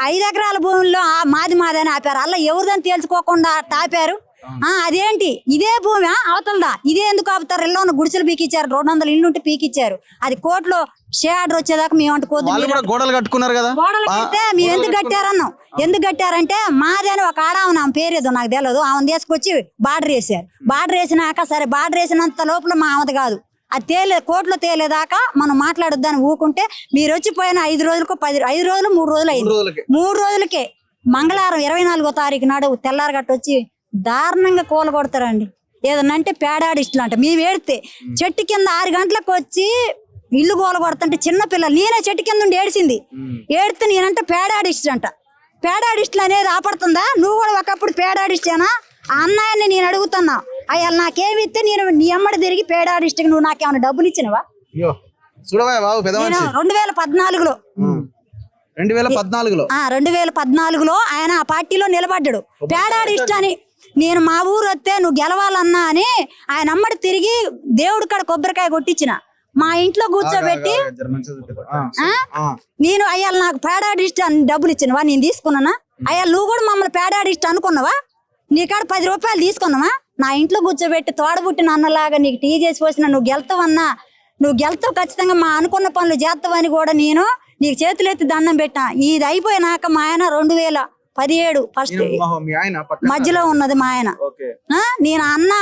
5 ఎకరాల భూముల్లో మాది అని ఆపారు. అలా ఎవరిదని తేల్చుకోకుండా ఆపారు. అదేంటి ఇదే భూమి అవతలదా, ఇదే ఎందుకు ఆపుతారు? ఇల్లు ఉన్న గుడిసెలు పీకిచ్చారు, 200 ఇల్లు ఉంటే పీకిచ్చారు. అది కోర్టులో షే ఆర్డర్ వచ్చేదాకా మేము అంటుకోదు. గోడలు కట్టుకున్నారు కదా, గోడలు కడితే మేము ఎందుకు కట్టారన్నాం. ఎందుకు కట్టారంటే మాది అని ఒక ఆమె పేరేదో నాకు తెలియదు, ఆమె తీసుకొచ్చి బార్డర్ వేసారు. బార్డర్ వేసినాక సరే, బార్డర్ వేసినంత లోపల మా ఆమెది కాదు, అది కోర్టులో తేలేదాకా మనం మాట్లాడొద్దని ఊకుంటే మీరు వచ్చిపోయిన 5 రోజులకు 5 రోజులు 3 రోజులు అయింది. 3 రోజులకే మంగళవారం 24వ తారీఖు నాడు తెల్లారి గట్టొచ్చి దారుణంగా కూల కొడతారండి. ఏదన్నంటే పేడాడిస్టులు అంట. మేము ఏడితే చెట్టు కింద 6 గంటలకు వచ్చి ఇల్లు గోల కొడుతుంటే చిన్న పిల్లలు, నేనే చెట్టు కింద ఉండి ఏడిసింది. ఏడితే నేనంటే పేడాడిస్టు అంట. పేడాడిస్టులు అనేది ఆపడుతుందా? నువ్వు కూడా ఒకప్పుడు పేడాడిస్టేనా? ఆ అన్నయ్యని నేను అడుగుతున్నా, అయ్యా నాకేమి ఇస్తే నేను నీ అమ్మడి తిరిగి పేడాడిస్టుకి నువ్వు నాకేమైనా డబ్బులు ఇచ్చినవా? నేను 2014లో 2014లో ఆయన ఆ పార్టీలో నిలబడ్డాడు. పేడాడిస్ట్ అని నేను మా ఊరు వస్తే నువ్వు గెలవాలన్నా అని ఆయన అమ్మడి తిరిగి దేవుడి కాడ కొబ్బరికాయ కొట్టించిన, మా ఇంట్లో కూర్చోబెట్టి నేను అయ్యా నాకు పేడాడిస్ట్ అని డబ్బులు ఇచ్చినవా? నేను తీసుకున్నానా? అయ్యా నువ్వు కూడా మమ్మల్ని పేడాడిస్ట్ అనుకున్నావా? నీ కాడ 10 రూపాయలు తీసుకున్నావా? నా ఇంట్లో కూర్చోబెట్టి తోడబుట్టిన అన్నలాగా నీకు టీ చేసి పోసిన, నువ్వు గెలుతావన్నా, నువ్వు గెలుతావు ఖచ్చితంగా, మా అనుకున్న పనులు చేస్తావని కూడా నేను నీకు చేతులెత్తి దండం పెట్టా. ఇది అయిపోయినాక మా ఆయన 2017 ఫస్ట్ మధ్యలో ఉన్నది మా ఆయన. నేను అన్న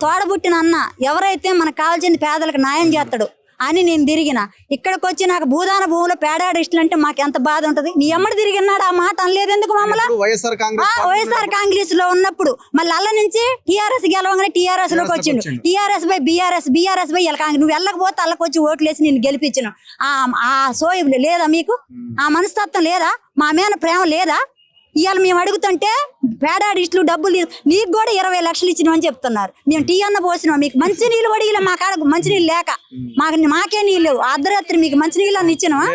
తోడబుట్టిన అన్న, ఎవరైతే మనకు కావాల్సిన పేదలకు న్యాయం చేస్తాడు అని నేను తిరిగిన. ఇక్కడికి వచ్చి నాకు భూదాన భూమిలో పేడాడిస్టులు అంటే మాకు ఎంత బాధ ఉంటది. నీ ఎమ్మడి తిరిగినాడు, ఆ మాట అనలేదు ఎందుకు మమ్మల్ని? వైఎస్ఆర్ కాంగ్రెస్ లో ఉన్నప్పుడు మళ్ళీ అల్ల నుంచి టీఆర్ఎస్ గెలవగానే టీఆర్ఎస్ లోకి వచ్చిండు. TRS by BRS by Congress. నువ్వు వెళ్ళకపోతే అల్లకి వచ్చి ఓట్లేసి నేను గెలిపించిన. ఆ సోయి లేదా మీకు? ఆ మనస్తత్వం లేదా? మా మీద ప్రేమ లేదా? ఇవాళ మేము అడుగుతుంటే పేడాడిస్టులు డబ్బులు నీకు కూడా 20 లక్షలు ఇచ్చినామని చెప్తున్నారు. మేము టీ అన్న పోసినాం, మీకు మంచి నీళ్ళు వడిగిలే, మా కాడ మంచి నీళ్ళు లేక మాకే నీళ్ళు లేవు. అర్ధరాత్రి మీకు మంచి నీళ్ళు అని ఇచ్చినావా?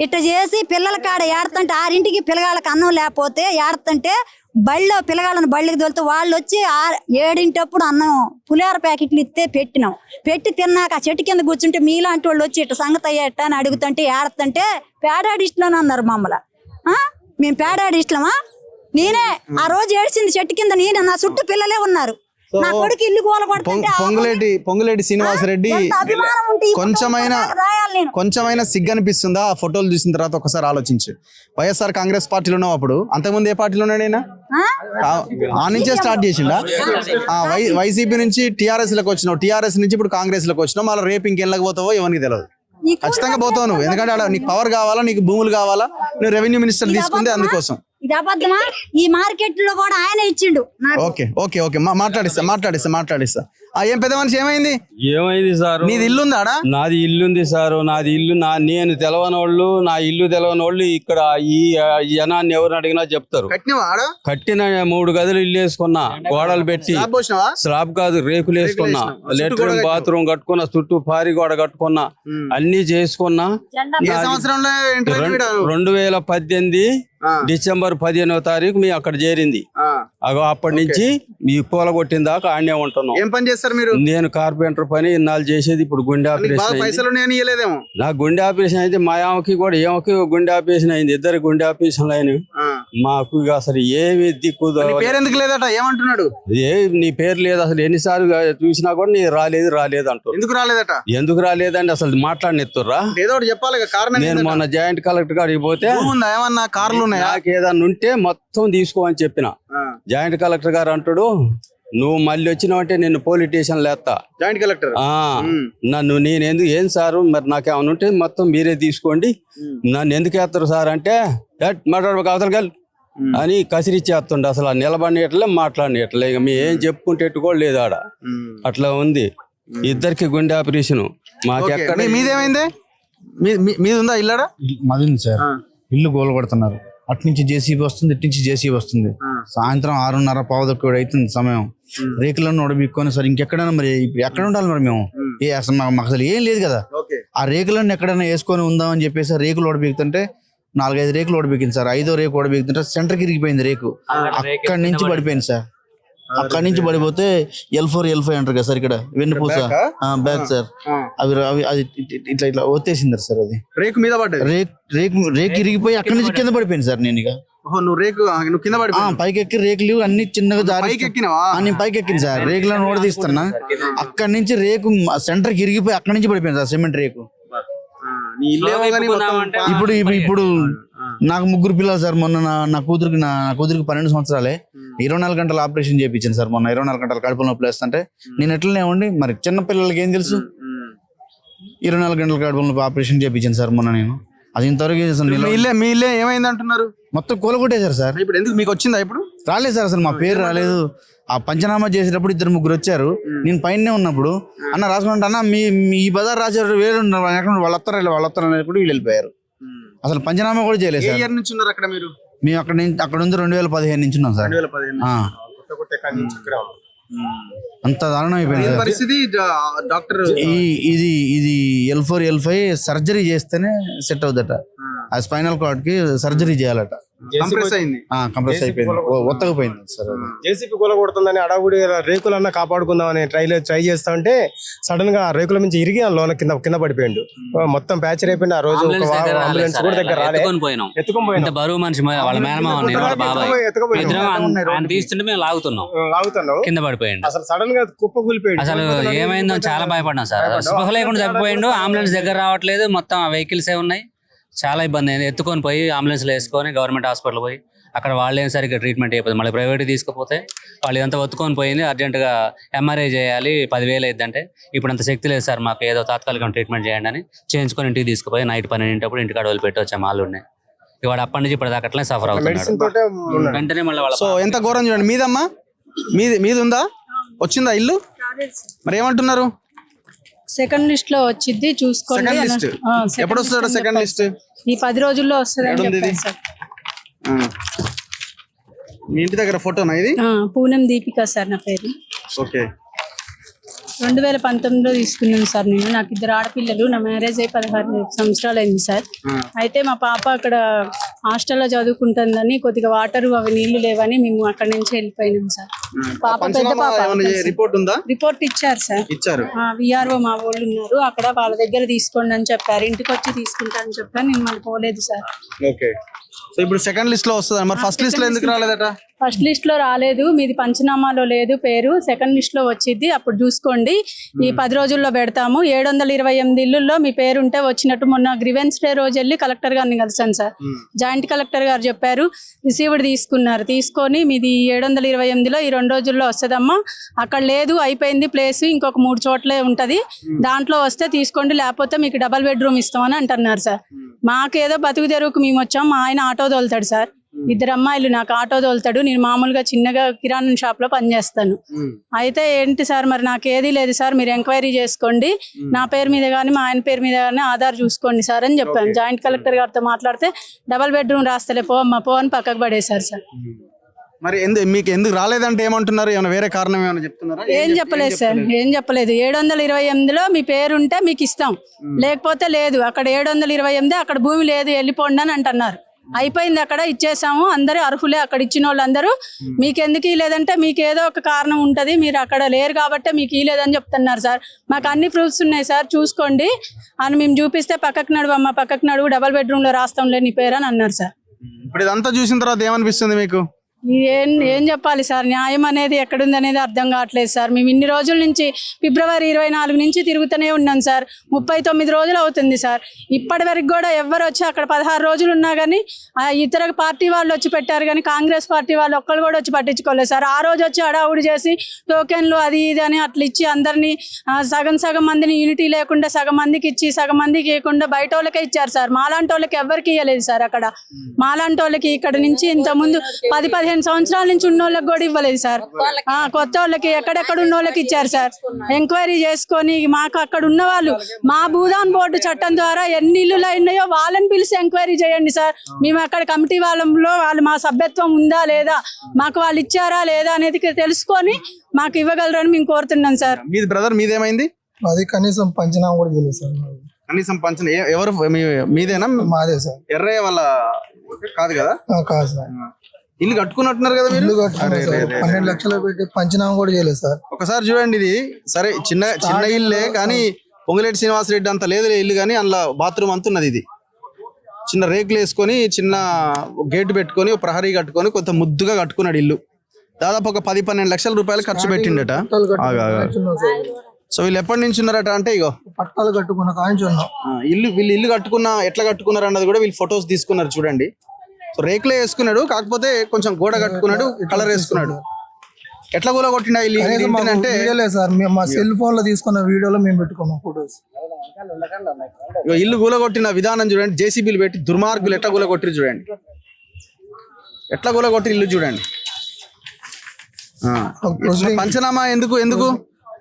ఇట్లా చేసి పిల్లల కాడ ఏడుతుంటే 6ంటికి పిల్లగాళ్ళకి అన్నం లేకపోతే ఏడుతుంటే బళ్ళో పిల్లగాళ్ళని బళ్ళకి తోలుతూ వాళ్ళు వచ్చి 7ంటప్పుడు అన్నం పులిహోర ప్యాకెట్లు ఇస్తే పెట్టినాం. పెట్టి తిన్నాక ఆ చెట్టు కింద కూర్చుంటే మీలాంటి వాళ్ళు వచ్చి ఇట్లా సంగతి అయ్యేట అని అడుగుతుంటే ఏడుతుంటే పేడాడిస్టులు అని అన్నారు మమ్మల్ని. మేము పేడాడిస్టులమా? నేనే ఆ రోజు ఏడ్చింది చెట్టు కింద, నేనే. నా చుట్టూ పిల్లలే ఉన్నారు. నా కొడుకు ఇల్లు గోలపడుతుంటే పొంగులేటి శ్రీనివాసరెడ్డి కొంచెమైనా సిగ్గు అనిపిస్తుందా ఆ ఫోటోలు చూసిన తర్వాత? ఒకసారి ఆలోచించు. వైఎస్ఆర్ కాంగ్రెస్ పార్టీలో ఉన్నావు అప్పుడు, అంతకుముందు ఏ పార్టీలో ఉన్నాడు? ఆ నుంచే స్టార్ట్ చేసిండా? వైసీపీ నుంచి టీఆర్ఎస్ లకు వచ్చినావు, టీఆర్ఎస్ నుంచి ఇప్పుడు కాంగ్రెస్ లకు వచ్చినావు. మళ్ళీ రేపు ఇంకెళ్ళకి పోతావో ఎవరికి తెలియదు. ఖచ్చితంగా పోతావు నువ్వు, ఎందుకంటే నీకు పవర్ కావాలా, నీకు భూములు కావాలా, నువ్వు రెవెన్యూ మినిస్టర్ తీసుకుంది అందుకోసం. ఇది అబద్ధమా? ఈ మార్కెట్ లో కూడా ఆయన ఇచ్చిండు. ఓకే ఓకే ఓకే మాట్లాడిస్తా. ఏం పెద్ద మనిషి ఏమైంది సార్? నీది ఇల్లు ఉందా? నాది ఇల్లుంది సార్. నాది ఇల్లు నేను తెలవనోళ్ళు, నా ఇల్లు తెలవనోళ్ళు ఇక్కడ ఈ జనాన్ని ఎవరిని అడిగినా చెప్తారు. కట్టిన 3 గదులు ఇల్లు వేసుకున్నా, గోడలు పెట్టి, స్లాబ్ కాదు రేకులు వేసుకున్నా, లెట్రిన్ బాత్రూమ్ కట్టుకున్నా, చుట్టూ పారి గోడ కట్టుకున్నా, అన్ని చేసుకున్నా. 2018 డిసెంబర్ 15వ తారీఖు మీ అక్కడ చేరింది. అప్పటి నుంచి మీ పూల కొట్టిన దాకా ఆడనే ఉంటున్నాం. ఏం పని చేస్తారు మీరు? నేను కార్పెంటర్ పని ఇన్నాళ్ళు చేసేది. ఇప్పుడు గుండె ఆపరేషన్. నా గుండె ఆపరేషన్ అయితే మా ఆమెకి కూడా ఏమకి గుండె ఆపరేషన్ అయింది. 2 గుండె ఆపరేషన్లు అయినవి. మాకు అసలు ఏమి దిక్కు ఎందుకు లేదట? ఏమంటున్నాడు? నీ పేరు లేదు అసలు. ఎన్నిసార్లు చూసినా కూడా నీ రాలేదు అంటారు. ఎందుకు రాలేదట? ఎందుకు రాలేదండి అసలు మాట్లాడినెత్తుర్రా? ఏదో చెప్పాలి. నేను మొన్న జాయింట్ కలెక్టర్ గారికి పోతే ఏమన్నా కార్లు నాకు ఏదన్నా ఉంటే మొత్తం తీసుకోమని చెప్పిన. జాయింట్ కలెక్టర్ గారు అంటాడు నువ్వు మళ్ళీ వచ్చినావంటే నిన్ను పోలీస్ స్టేషన్లో వేస్తా. జాయింట్ కలెక్టర్ నన్ను నేను ఎందుకు ఏం సారు మరి నాకేమైనా ఉంటే మొత్తం మీరే తీసుకోండి, నన్ను ఎందుకు వేస్తారు సార్ అంటే మాట్లాడక అవతలకి వెళ్ళి అని కసిరిచ్చేస్తుండే. అసలు నిలబడినట్లే మాట్లాడినట్లే, ఇక మీ ఏం చెప్పుకుంటేట్టు కూడా లేదు ఆడ. అట్లా ఉంది. ఇద్దరికి గుండె ఆపరేషన్. మాకెక్కడ మీదేమైంది? మీది ఉందా ఇల్లాడా? మాది ఉంది సార్. ఇల్లు గోలు కొడుతున్నారు. అట్నుంచి జేసీబీ వస్తుంది, ఇట్నుంచి జేసీబీ వస్తుంది. సాయంత్రం 6:30 పావుదొక్క అవుతుంది సమయం. రేకులను ఉడబిక్కొని సార్ ఇంకెక్కడైనా మరి ఇప్పుడు ఎక్కడ ఉండాలి మరి మేము? అసలు మాకు అసలు ఏం లేదు కదా. ఆ రేకులను ఎక్కడైనా వేసుకొని ఉందామని చెప్పేసి రేకులు ఓడబీకుతుంటే 4-5 రేకులు ఓడబీకింది సార్. 5వ రేకు ఓడబీకుతుంటే సెంటర్కి ఇరిగిపోయింది రేకు. అక్కడి నుంచి పడిపోయింది సార్. అక్కడి నుంచి పడిపోతే L4 L5 అంటారు కదా సార్ ఇక్కడ వెన్నుపూస బ్యాక్ సార్. అవి అది ఇట్లా ఇట్లా ఒత్తేసింది సార్. అది రేకు మీద పడ్డది. రేకు ఇరిగిపోయి అక్కడి నుంచి కింద పడిపోయింది సార్. నేను ఇక నువ్వు కింద పడి పైకి ఎక్కి రేకులు అన్ని చిన్నగా జారి నేను పైకి ఎక్కింది సార్. రేకులను ఓడదీస్తున్నా. అక్కడి నుంచి రేకు సెంటర్కి ఇరిగిపోయి అక్కడి నుంచి పడిపోయింది సార్ సిమెంట్ రేకు. ఇప్పుడు నాకు 3 పిల్లలు సార్. మొన్న నా కూతురికి 12 సంవత్సరాలే. 24 గంటల ఆపరేషన్ చేయించాను సార్. మొన్న 24 గంటల కడుపులో నొప్పి వేస్తుంటే నేను ఎట్లనే ఉండి మరి చిన్న పిల్లలకి ఏం తెలుసు. 24 గంటల కడుపులో నొప్పి ఆపరేషన్ చేయించాను సార్ మొన్న నేను. అది ఇంతవరకు మీ ఇల్లే ఏమైంది అంటున్నారు? మొత్తం కూలగొట్టేశారు సార్. ఇప్పుడు ఎందుకు మీకు వచ్చిందా? ఇప్పుడు రాలేదు సార్. అసలు మా పేరు రాలేదు. ఆ పంచనామా చేసేటప్పుడు 2-3 వచ్చారు. నేను పైన ఉన్నప్పుడు అన్న రాసుకుంటా అన్న మీ బజార్ రాశారు వేరు వాళ్ళు వస్తారు అనేప్పుడు వీళ్ళు వెళ్ళిపోయారు. అసలు పంచనామా కూడా చేయలేదు సార్. నుంచి ఉన్నారు అక్కడ మీరు? మేము అక్కడ ఉంది 2015 నుంచి ఉన్నాం సార్. అంత దారుణం అయిపోయింది సార్ పరిస్థితి. డాక్టర్ ఇది L4 L5 సర్జరీ చేస్తేనే సెట్ అవుదట. ఆ స్పైనల్ కార్డ్ కి సర్జరీ చేయాలట. కంప్రెస్ అయిపోయింది, ఒత్తకపోయింది సార్. జేసీపీ కూలగొడుతుందని అడవుడి రేకులన్నా కాపాడుకుందామని ట్రై చేస్తా ఉంటే సడన్ గా రేకుల నుంచి ఇరిగి లోన కింద పడిపోయిండు. మొత్తం ప్యాచర్ అయిపోయింది. ఆ రోజు అంబులెన్స్ కూడా దగ్గర ఎత్తుకొని బరువు మనిషి వాళ్ళ మేనమామ తీస్తుంటే మేము లాగుతున్నాం కింద పడిపోయిండు. అసలు సడన్ గా కుప్ప కూలిపోయింది. అసలు ఏమైందో చాలా భయపడ్డాం సార్. స్పృహ లేకుండా చనిపోయిండు. అంబులెన్స్ దగ్గర రావట్లేదు. మొత్తం వెహికల్స్ ఏ ఉన్నాయి. చాలా ఇబ్బంది అయింది. ఎత్తుకొని పోయి అంబులెన్స్లో వేసుకొని గవర్నమెంట్ హాస్పిటల్ పోయి అక్కడ వాళ్ళు ఏం సరిగ్గా ట్రీట్మెంట్ అయిపోతుంది. మళ్ళీ ప్రైవేట్ తీసుకుపోతే వాళ్ళు ఇదంతా ఒత్తుకొని పోయింది. అర్జెంటుగా MRI చేయాలి, 10,000 అయిద్దంటే ఇప్పుడు అంత శక్తి లేదు సార్ మాకు, ఏదో తాత్కాలిక ట్రీట్మెంట్ చేయండి అని చేయించుకొని ఇంటికి తీసుకుపోయి నైట్ 12 ఇంటికాడ వదిలిపెట్టి వచ్చాము. వాళ్ళు ఉన్నాయి ఇవాడు అప్పటి నుంచి ఇప్పుడు దాకా అట్లనే సఫర్ అవుతున్నాడు. వెంటనే మళ్ళీ వాళ్ళ ఎంత ఘోరం చూడండి. మీదమ్మా మీది ఉందా? వచ్చిందా ఇల్లు? మరి ఏమంటున్నారు? సెకండ్ లిస్ట్ లో వచ్చింది చూసుకోండి. ఎప్పుడు వస్తాడు సెకండ్ లిస్ట్? ఈ 10 రోజుల్లో వస్తుంది. మీ ఇంటి దగ్గర ఫోటోనా ఇది? పూనం దీపిక సార్ నా పేరు. ఓకే. 2019లో తీసుకున్నాను సార్ నేను. నాకు 2 ఆడపిల్లలు. నా మ్యారేజ్ అయ్యి 16 సంవత్సరాలు అయింది సార్. అయితే మా పాప అక్కడ హాస్టల్లో చదువుకుంటుందని కొద్దిగా వాటర్ అవి నీళ్లు లేవని మేము అక్కడ నుంచి వెళ్ళిపోయినాం సార్. పాప పెద్ద పాప. రిపోర్ట్ ఉందా? రిపోర్ట్ ఇచ్చారు సార్. VRO మా వాళ్ళు ఉన్నారు అక్కడ, వాళ్ళ దగ్గర తీసుకోండి అని చెప్పారు. ఇంటికి వచ్చి తీసుకుంటా అని చెప్పారు. నేను మళ్ళీ పోలేదు సార్. ఓకే. సో ఇప్పుడు సెకండ్ లిస్ట్ లో వస్తుంది. మరి ఫస్ట్ లిస్ట్ లో ఎందుకు రాలేదట? ఫస్ట్ లిస్ట్ లో రాలేదు. మీది పంచనామాలో లేదు పేరు. సెకండ్ లిస్ట్ లో వచ్చింది. అప్పుడు చూసుకోండి. ఈ 10 రోజుల్లో పెడతాము. 728 ఇళ్లలో మీ పేరు ఉంటే వచ్చినట్టు. మొన్న గ్రీవెన్స్ డే రోజు వెళ్ళి కలెక్టర్ గారిని కలిసాను సార్. జాయింట్ కలెక్టర్ గారు చెప్పారు రిసీవ్డ్ తీసుకున్నారు. తీసుకొని మీది 728లో ఈ 2 రోజుల్లో వస్తుందమ్మా. అక్కడ లేదు, అయిపోయింది ప్లేస్, ఇంకొక 3 చోట్లే ఉంటది, దాంట్లో వస్తే తీసుకోండి, లేకపోతే మీకు డబల్ బెడ్రూమ్ ఇస్తామని అంటున్నారు సార్. మాకేదో బతుకు తెరువుకు మేము వచ్చాం. మా ఆయన ఆటో తోలుతాడు సార్. 2 అమ్మాయిలు, నాకు ఆటో తోలుతాడు. నేను మామూలుగా చిన్నగా కిరాణా షాప్ లో పనిచేస్తాను. అయితే ఏంటి సార్ మరి నాకు ఏది లేదు సార్, మీరు ఎంక్వైరీ చేసుకోండి, నా పేరు మీద కానీ మా ఆయన పేరు మీద కానీ ఆధార్ చూసుకోండి సార్ అని చెప్పాను. జాయింట్ కలెక్టర్ గారితో మాట్లాడితే డబల్ బెడ్రూమ్ రాస్తలే పో అమ్మ పో అని పక్కకు పడేశారు సార్. మరి మీకు ఎందుకు రాలేదంటే ఏమంటున్నారు? ఏమైనా వేరే కారణం ఏమైనా చెప్తున్నారా? ఏం చెప్పలేదు సార్, ఏం చెప్పలేదు. 728లో మీ పేరు ఉంటే మీకు ఇస్తాం, లేకపోతే లేదు. అక్కడ 728 అక్కడ భూమి లేదు, వెళ్ళిపోండి అని అంటున్నారు. అయిపోయింది, అక్కడ ఇచ్చేసాము, అందరూ అర్హులే అక్కడ ఇచ్చిన వాళ్ళందరూ. మీకెందుకు ఇలేదంటే మీకు ఏదో ఒక కారణం ఉంటది, మీరు అక్కడ లేరు కాబట్టి మీకు ఇలేదని చెప్తున్నారు సార్. మాకు అన్ని ప్రూఫ్స్ ఉన్నాయి సార్, చూసుకోండి అని మేము చూపిస్తే పక్కకు నడువమ్మ, పక్కకు నడువు, డబల్ బెడ్రూమ్ లో రాస్తాంలే నీ పేరు అని అన్నారు సార్. ఇప్పుడు ఇదంతా చూసిన తర్వాత ఏమనిపిస్తుంది మీకు? ఏం చెప్పాలి సార్, న్యాయం అనేది ఎక్కడుంది అనేది అర్థం కావట్లేదు సార్. మేము ఇన్ని రోజుల నుంచి ఫిబ్రవరి 24 నుంచి తిరుగుతూనే ఉన్నాం సార్. 39 రోజులు అవుతుంది సార్. ఇప్పటి వరకు కూడా ఎవరు వచ్చి అక్కడ 16 రోజులు ఉన్నా కానీ ఇతర పార్టీ వాళ్ళు వచ్చి పెట్టారు కానీ కాంగ్రెస్ పార్టీ వాళ్ళు ఒక్కరు కూడా వచ్చి పట్టించుకోలేదు సార్. ఆ రోజు వచ్చి హడావుడి చేసి టోకెన్లు అది ఇది అని అట్లా ఇచ్చి అందరినీ సగం మందిని యూనిటీ లేకుండా సగం మందికి ఇచ్చి సగం మందికి ఇవ్వకుండా బయట వాళ్ళకే ఇచ్చారు సార్. మాలాంటి వాళ్ళకి ఎవరికి ఇవ్వలేదు సార్. అక్కడ మాలాంటి వాళ్ళకి ఇక్కడ నుంచి ఇంతకుముందు 10-15 సంవత్సరాల నుంచి ఉన్న వాళ్ళకి కూడా ఇవ్వలేదు సార్. కొత్త వాళ్ళకి ఎక్కడెక్కడ ఉన్న వాళ్ళకి ఇచ్చారు సార్. ఎంక్వైరీ చేసుకొని మాకు అక్కడ ఉన్న వాళ్ళు మా భూదాన్ బోర్డు చట్టం ద్వారా ఎన్ని ఇల్లులు అయినాయో వాళ్ళని పిలిచి ఎంక్వైరీ చేయండి సార్. మేము అక్కడ కమిటీ వాళ్ళలో వాళ్ళు మా సభ్యత్వం ఉందా లేదా, మాకు వాళ్ళు ఇచ్చారా లేదా అనేది తెలుసుకొని మాకు ఇవ్వగలరని మేము కోరుతున్నాం సార్. మీది బ్రదర్ మీదేమైంది? అది కనీసం పంచనామా కూడా తెలియదు సార్. కనీసం పంచన ఎవరు మీదేనా? మాదే సార్. ఎర్రయ్య వాళ్ళ కాదు కదా? కాదు సార్. ఇల్లు కట్టుకున్నట్టున్నారు కదా మీరు? 12 లక్షలు పెట్టి పంచనామా కూడా చేయలేదు సార్. ఒకసారి చూడండి, ఇది సరే చిన్న ఇల్లే కానీ పొంగులేటి శ్రీనివాసరెడ్డి అంత లేదులే ఇల్లు, కానీ అందులో బాత్రూమ్ అంతున్నది. ఇది చిన్న రేకులు వేసుకొని చిన్న గేట్ పెట్టుకొని ప్రహరీ కట్టుకొని కొంత ముద్దుగా కట్టుకున్నాడు ఇల్లు. దాదాపు ఒక 10-12 లక్షల రూపాయలు ఖర్చు పెట్టిండట. సో వీళ్ళు ఎప్పటి నుంచి ఉన్నారట అంటే ఇగో పట్టాలు కట్టుకున్న కాంచి ఉన్నాం. వీళ్ళు ఇల్లు కట్టుకున్న ఎట్లా కట్టుకున్నారు అన్నది కూడా వీళ్ళు ఫొటోస్ తీసుకున్నారు చూడండి. సో రేకులే వేసుకున్నాడు, కాకపోతే కొంచెం గోడ కట్టుకున్నాడు, కలర్ వేసుకున్నాడు. ఎట్లా కూడా కొట్టిండా ఇల్లు అంటే సార్, మా సెల్ ఫోన్ లో తీసుకున్న వీడియోలో మేము పెట్టుకున్నాం ఫొటోస్. ఇల్లు కూలగొట్టిన విధానం చూడండి, జేసీబీలు పెట్టి దుర్మార్గులు ఎట్లా కూలగొట్టిరు చూడండి, ఎట్లా కూలగొట్టి ఇల్లు చూడండి. పంచనామా ఎందుకు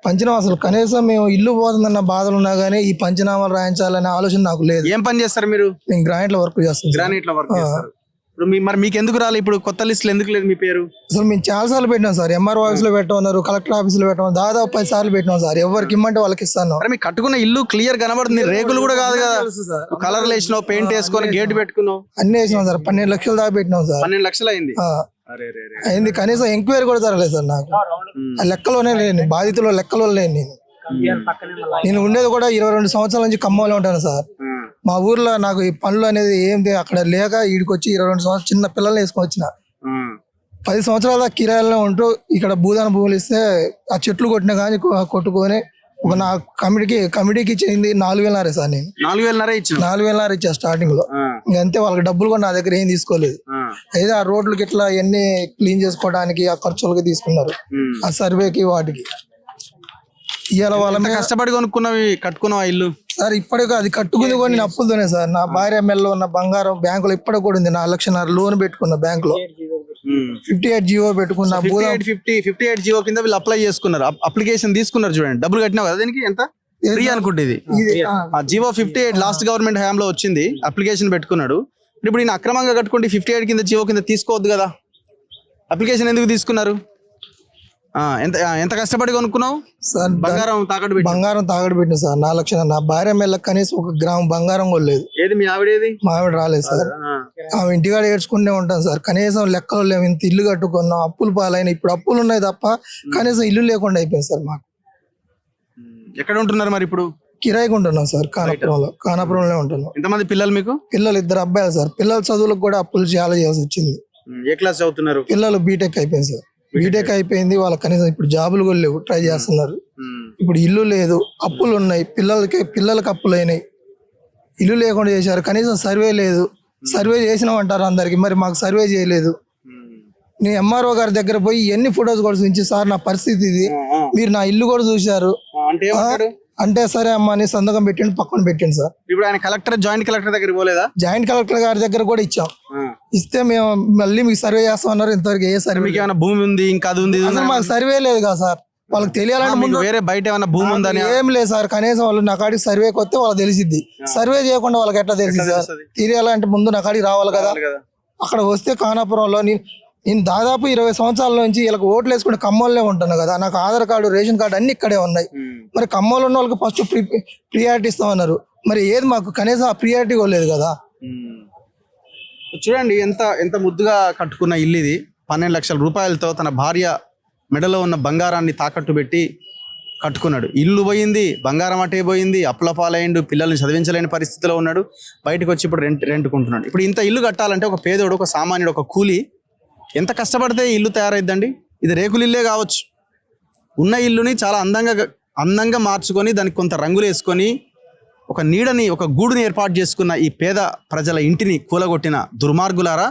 పంచనామా అసలు కనీసం మేము ఇల్లు పోతుందన్న బాధలు ఉన్నా గానీ ఈ పంచనామాలు రాయించాలనే ఆలోచన నాకు లేదు. ఏం పని చేస్తారు మీరు? నేను గ్రానైట్ లో వర్క్ చేస్తాను. గ్రానైట్ లో వర్క్ చేస్తారు. మరి మీకు ఎందుకు రాలి ఇప్పుడు కొత్త లిస్టులు ఎందుకు లేదు మీ పేరు? అసలు మేము చాలా సార్లు పెట్టినాం సార్. ఎంఆర్ఓ ఆఫీస్ లో పెట్టమన్నారు, కలెక్టర్ ఆఫీస్ లో పెట్టమన్నారు, దాదాపు 10 సార్లు పెట్టినాం సార్. ఎవరికి ఇమ్మంటే వాళ్ళకి ఇస్తాను. మీకు కట్టుకున్న ఇల్లు క్లియర్ కనబడుతుంది, రేకులు కూడా కాదు కదా, కలర్ వేసినావు, పెయింట్ వేసుకొని గేట్ పెట్టుకున్నావు, అన్ని వేసినాం సార్. 12 లక్షలు దాకా పెట్టినాం సార్. 12 లక్షలు అయింది. అయింది, కనీసం ఎంక్వైరీ కూడా జరగలేదు సార్. నాకు ఆ లెక్కలోనే లేని బాధితులు లెక్కలో లేని నేను ఉండేది కూడా 22 సంవత్సరాల నుంచి ఖమ్మంలో ఉంటాను సార్. మా ఊర్లో నాకు ఈ పనులు అనేది ఏంటి అక్కడ లేక ఈడికి వచ్చి 22 సంవత్సరాలు చిన్న పిల్లల్ని వేసుకొని వచ్చిన. 10 సంవత్సరాల కిరాయిలో ఉంటూ ఇక్కడ భూదాన భూములు ఇస్తే ఆ చెట్లు కొట్టినా కానీ కొట్టుకొని ఒక నా కమిటీకి ఇచ్చింది 4,500 సార్. నేను 4,500 ఇచ్చా స్టార్టింగ్ లో. ఇంకంతే, వాళ్ళకి డబ్బులు కూడా నా దగ్గర ఏం తీసుకోలేదు. అయితే ఆ రోడ్లకి ఇట్లా ఎన్ని క్లీన్ చేసుకోవడానికి ఆ ఖర్చులకి తీసుకున్నారు, ఆ సర్వేకి వాటికి. ఇవాళ వాళ్ళ కష్టపడి కట్టుకున్నావా ఇల్లు సార్? ఇప్పటికీ అది కట్టుకుంది కూడా నేను అప్పులతోనే సార్. నా భార్య మెల్లో ఉన్న బంగారం బ్యాంకులో ఇప్పటికి కూడా ఉంది. 4 లక్షల లోన్ పెట్టుకున్న బ్యాంక్ లో 58 జీవో పెట్టుకున్నా. 58 జీవో కింద వీళ్ళు అప్లై చేసుకున్నారు, అప్లికేషన్ తీసుకున్నారు చూడండి. డబ్బులు కట్టినావు కదా దీనికి? ఎంత ఫ్రీ అనుకుంటే ఇది జీవో 58 లాస్ట్ గవర్నమెంట్ హయాంలో వచ్చింది. అప్లికేషన్ పెట్టుకున్నాడు. ఇప్పుడు నేను అక్రమంగా కట్టుకుంటే 58 కింద జీవో కింద తీసుకోవద్దు కదా. అప్లికేషన్ ఎందుకు తీసుకున్నారు? ఎంత కష్టపడి కొనుక్కున్నావు సార్? బంగారం తాకట్టు పెట్టిన సార్ 4 లక్షలు. నా భార్య మెల్లకి కనీసం 1 గ్రాము బంగారం కూడా లేదు. ఏది మీ ఆవిడేది? మా ఆవిడ రాలేదు సార్. ఆమె ఇంటికాడ ఏడ్చుకుంటే ఉంటాను సార్. కనీసం లెక్కలు లేవు. ఇంత ఇల్లు కట్టుకున్నాం, అప్పులు పాలైన. ఇప్పుడు అప్పులు ఉన్నాయి తప్ప కనీసం ఇల్లు లేకుండా అయిపోయింది సార్ మాకు. ఎక్కడ ఉంటున్నారు మరి ఇప్పుడు? కిరాయికి ఉంటున్నాం సార్, కానాపురంలో ఉంటున్నాం. ఎంతమంది పిల్లలు మీకు? పిల్లలు 2 అబ్బాయిలు సార్. పిల్లల చదువులకు కూడా అప్పులు చాలా చేయాల్సి వచ్చింది. ఏ క్లాస్ చదువుతున్నారు పిల్లలు? బీటెక్ అయిపోయింది సార్. బీటెక్ అయిపోయింది వాళ్ళకి. కనీసం ఇప్పుడు జాబులు కూడా లేవు, ట్రై చేస్తున్నారు. ఇప్పుడు ఇల్లు లేదు, అప్పులు ఉన్నాయి. పిల్లలకి అప్పులు అయినాయి, ఇల్లు లేకుండా చేశారు. కనీసం సర్వే లేదు. సర్వే చేసినామంటారు అందరికి, మరి మాకు సర్వే చేయలేదు. నేను ఎంఆర్ఓ గారి దగ్గర పోయి ఎన్ని ఫొటోస్ కూడా చూపించి, సార్ నా పరిస్థితి ఇది, మీరు నా ఇల్లు కూడా చూశారు అంటే, సరే అమ్మా అని సంతకం పెట్టిండు, పక్కన పెట్టిండు సార్. ఇప్పుడు ఆయన జాయింట్ కలెక్టర్ దగ్గర పోలేదా? జాయింట్ కలెక్టర్ గారి దగ్గర కూడా ఇచ్చాం. ఇస్తే మేము మళ్ళీ మీకు సర్వే చేస్తామన్నారు. ఇంతవరకు ఏ సర్వే? ఏమైనా భూమి ఉంది, ఇంకా అది ఉంది? మాకు సర్వే లేదు కదా సార్. వాళ్ళకి తెలియాలంటే ముందు వేరే బయట ఏమైనా భూమి ఉందని ఏం లేదు సార్. కనీసం వాళ్ళు నా కాడికి సర్వేకి వస్తే వాళ్ళకి తెలిసిద్ది. సర్వే చేయకుండా వాళ్ళకి ఎట్లా తెలిసింది సార్? తెలియాలంటే ముందు నా కాడికి రావాలి కదా. అక్కడ వస్తే కానాపురంలో నేను దాదాపు 20 సంవత్సరాల నుంచి వీళ్ళకి ఓట్లు వేసుకుంటే ఖమ్మంలో ఉంటాను కదా. నాకు ఆధార్ కార్డు, రేషన్ కార్డు అన్ని ఇక్కడే ఉన్నాయి. మరి ఖమ్మంలో ఉన్న వాళ్ళకి ఫస్ట్ ప్రియారిటీ ఇస్తామన్నారు. మరి ఏది మాకు కనీసం ఆ ప్రియారిటీ లేదు కదా. చూడండి ఎంత ముద్దుగా కట్టుకున్న ఇల్లు ఇది. 12 లక్షల రూపాయలతో తన భార్య మెడలో ఉన్న బంగారాన్ని తాకట్టు పెట్టి కట్టుకున్నాడు. ఇల్లు పోయింది, బంగారం అటే పోయింది, అప్పుల పాలైండు, పిల్లల్ని చదివించలేని పరిస్థితిలో ఉన్నాడు. బయటకు వచ్చి ఇప్పుడు రెంట్కుంటున్నాడు. ఇప్పుడు ఇంత ఇల్లు కట్టాలంటే ఒక పేదోడు, ఒక సామాన్యుడు, ఒక కూలి ఎంత కష్టపడితే ఈ ఇల్లు తయారైద్దండి? ఇది రేకులు ఇల్లే కావచ్చు. ఉన్న ఇల్లుని చాలా అందంగా మార్చుకొని దానికి కొంత రంగులు వేసుకొని ఒక నీడని, ఒక గూడుని ఏర్పాటు చేసుకున్న ఈ పేద ప్రజల ఇంటిని కూలగొట్టిన దుర్మార్గులారా,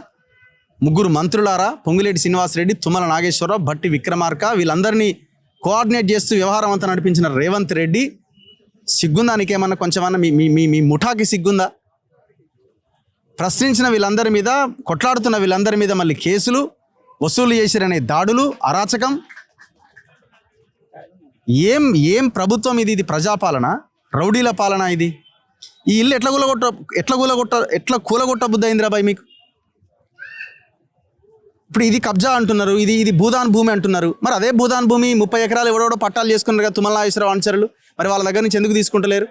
ముగ్గురు మంత్రులారా, పొంగులేటి శ్రీనివాసరెడ్డి, తుమ్మల నాగేశ్వరరావు, భట్టి విక్రమార్క, వీళ్ళందరినీ కోఆర్డినేట్ చేస్తూ వ్యవహారం అంతా నడిపించిన రేవంత్ రెడ్డి, సిగ్గుందా నీకేమన్నా? కొంచెమన్నా మీ ముఠాకి సిగ్గుందా? ప్రశ్నించిన వీళ్ళందరి మీద, కొట్లాడుతున్న వీళ్ళందరి మీద మళ్ళీ కేసులు వసూలు చేసిరనే దాడులు, అరాచకం. ఏం ప్రభుత్వం ఇది? ఇది ప్రజాపాలన, రౌడీల పాలన ఇది? ఈ ఇల్లు ఎట్లా కూలగొట్ట బుద్ధి అయిందిరా బాయ్ మీకు? ఇప్పుడు ఇది కబ్జా అంటున్నారు, ఇది భూదాన్ భూమి అంటున్నారు. మరి అదే భూదాన్ భూమి 30 ఎకరాలు ఎవడో పట్టాలు చేసుకున్నారు కదా తుమ్మల నాగేశ్వరరావు అనుచరులు. మరి వాళ్ళ దగ్గర నుంచి ఎందుకు తీసుకుంటలేరు?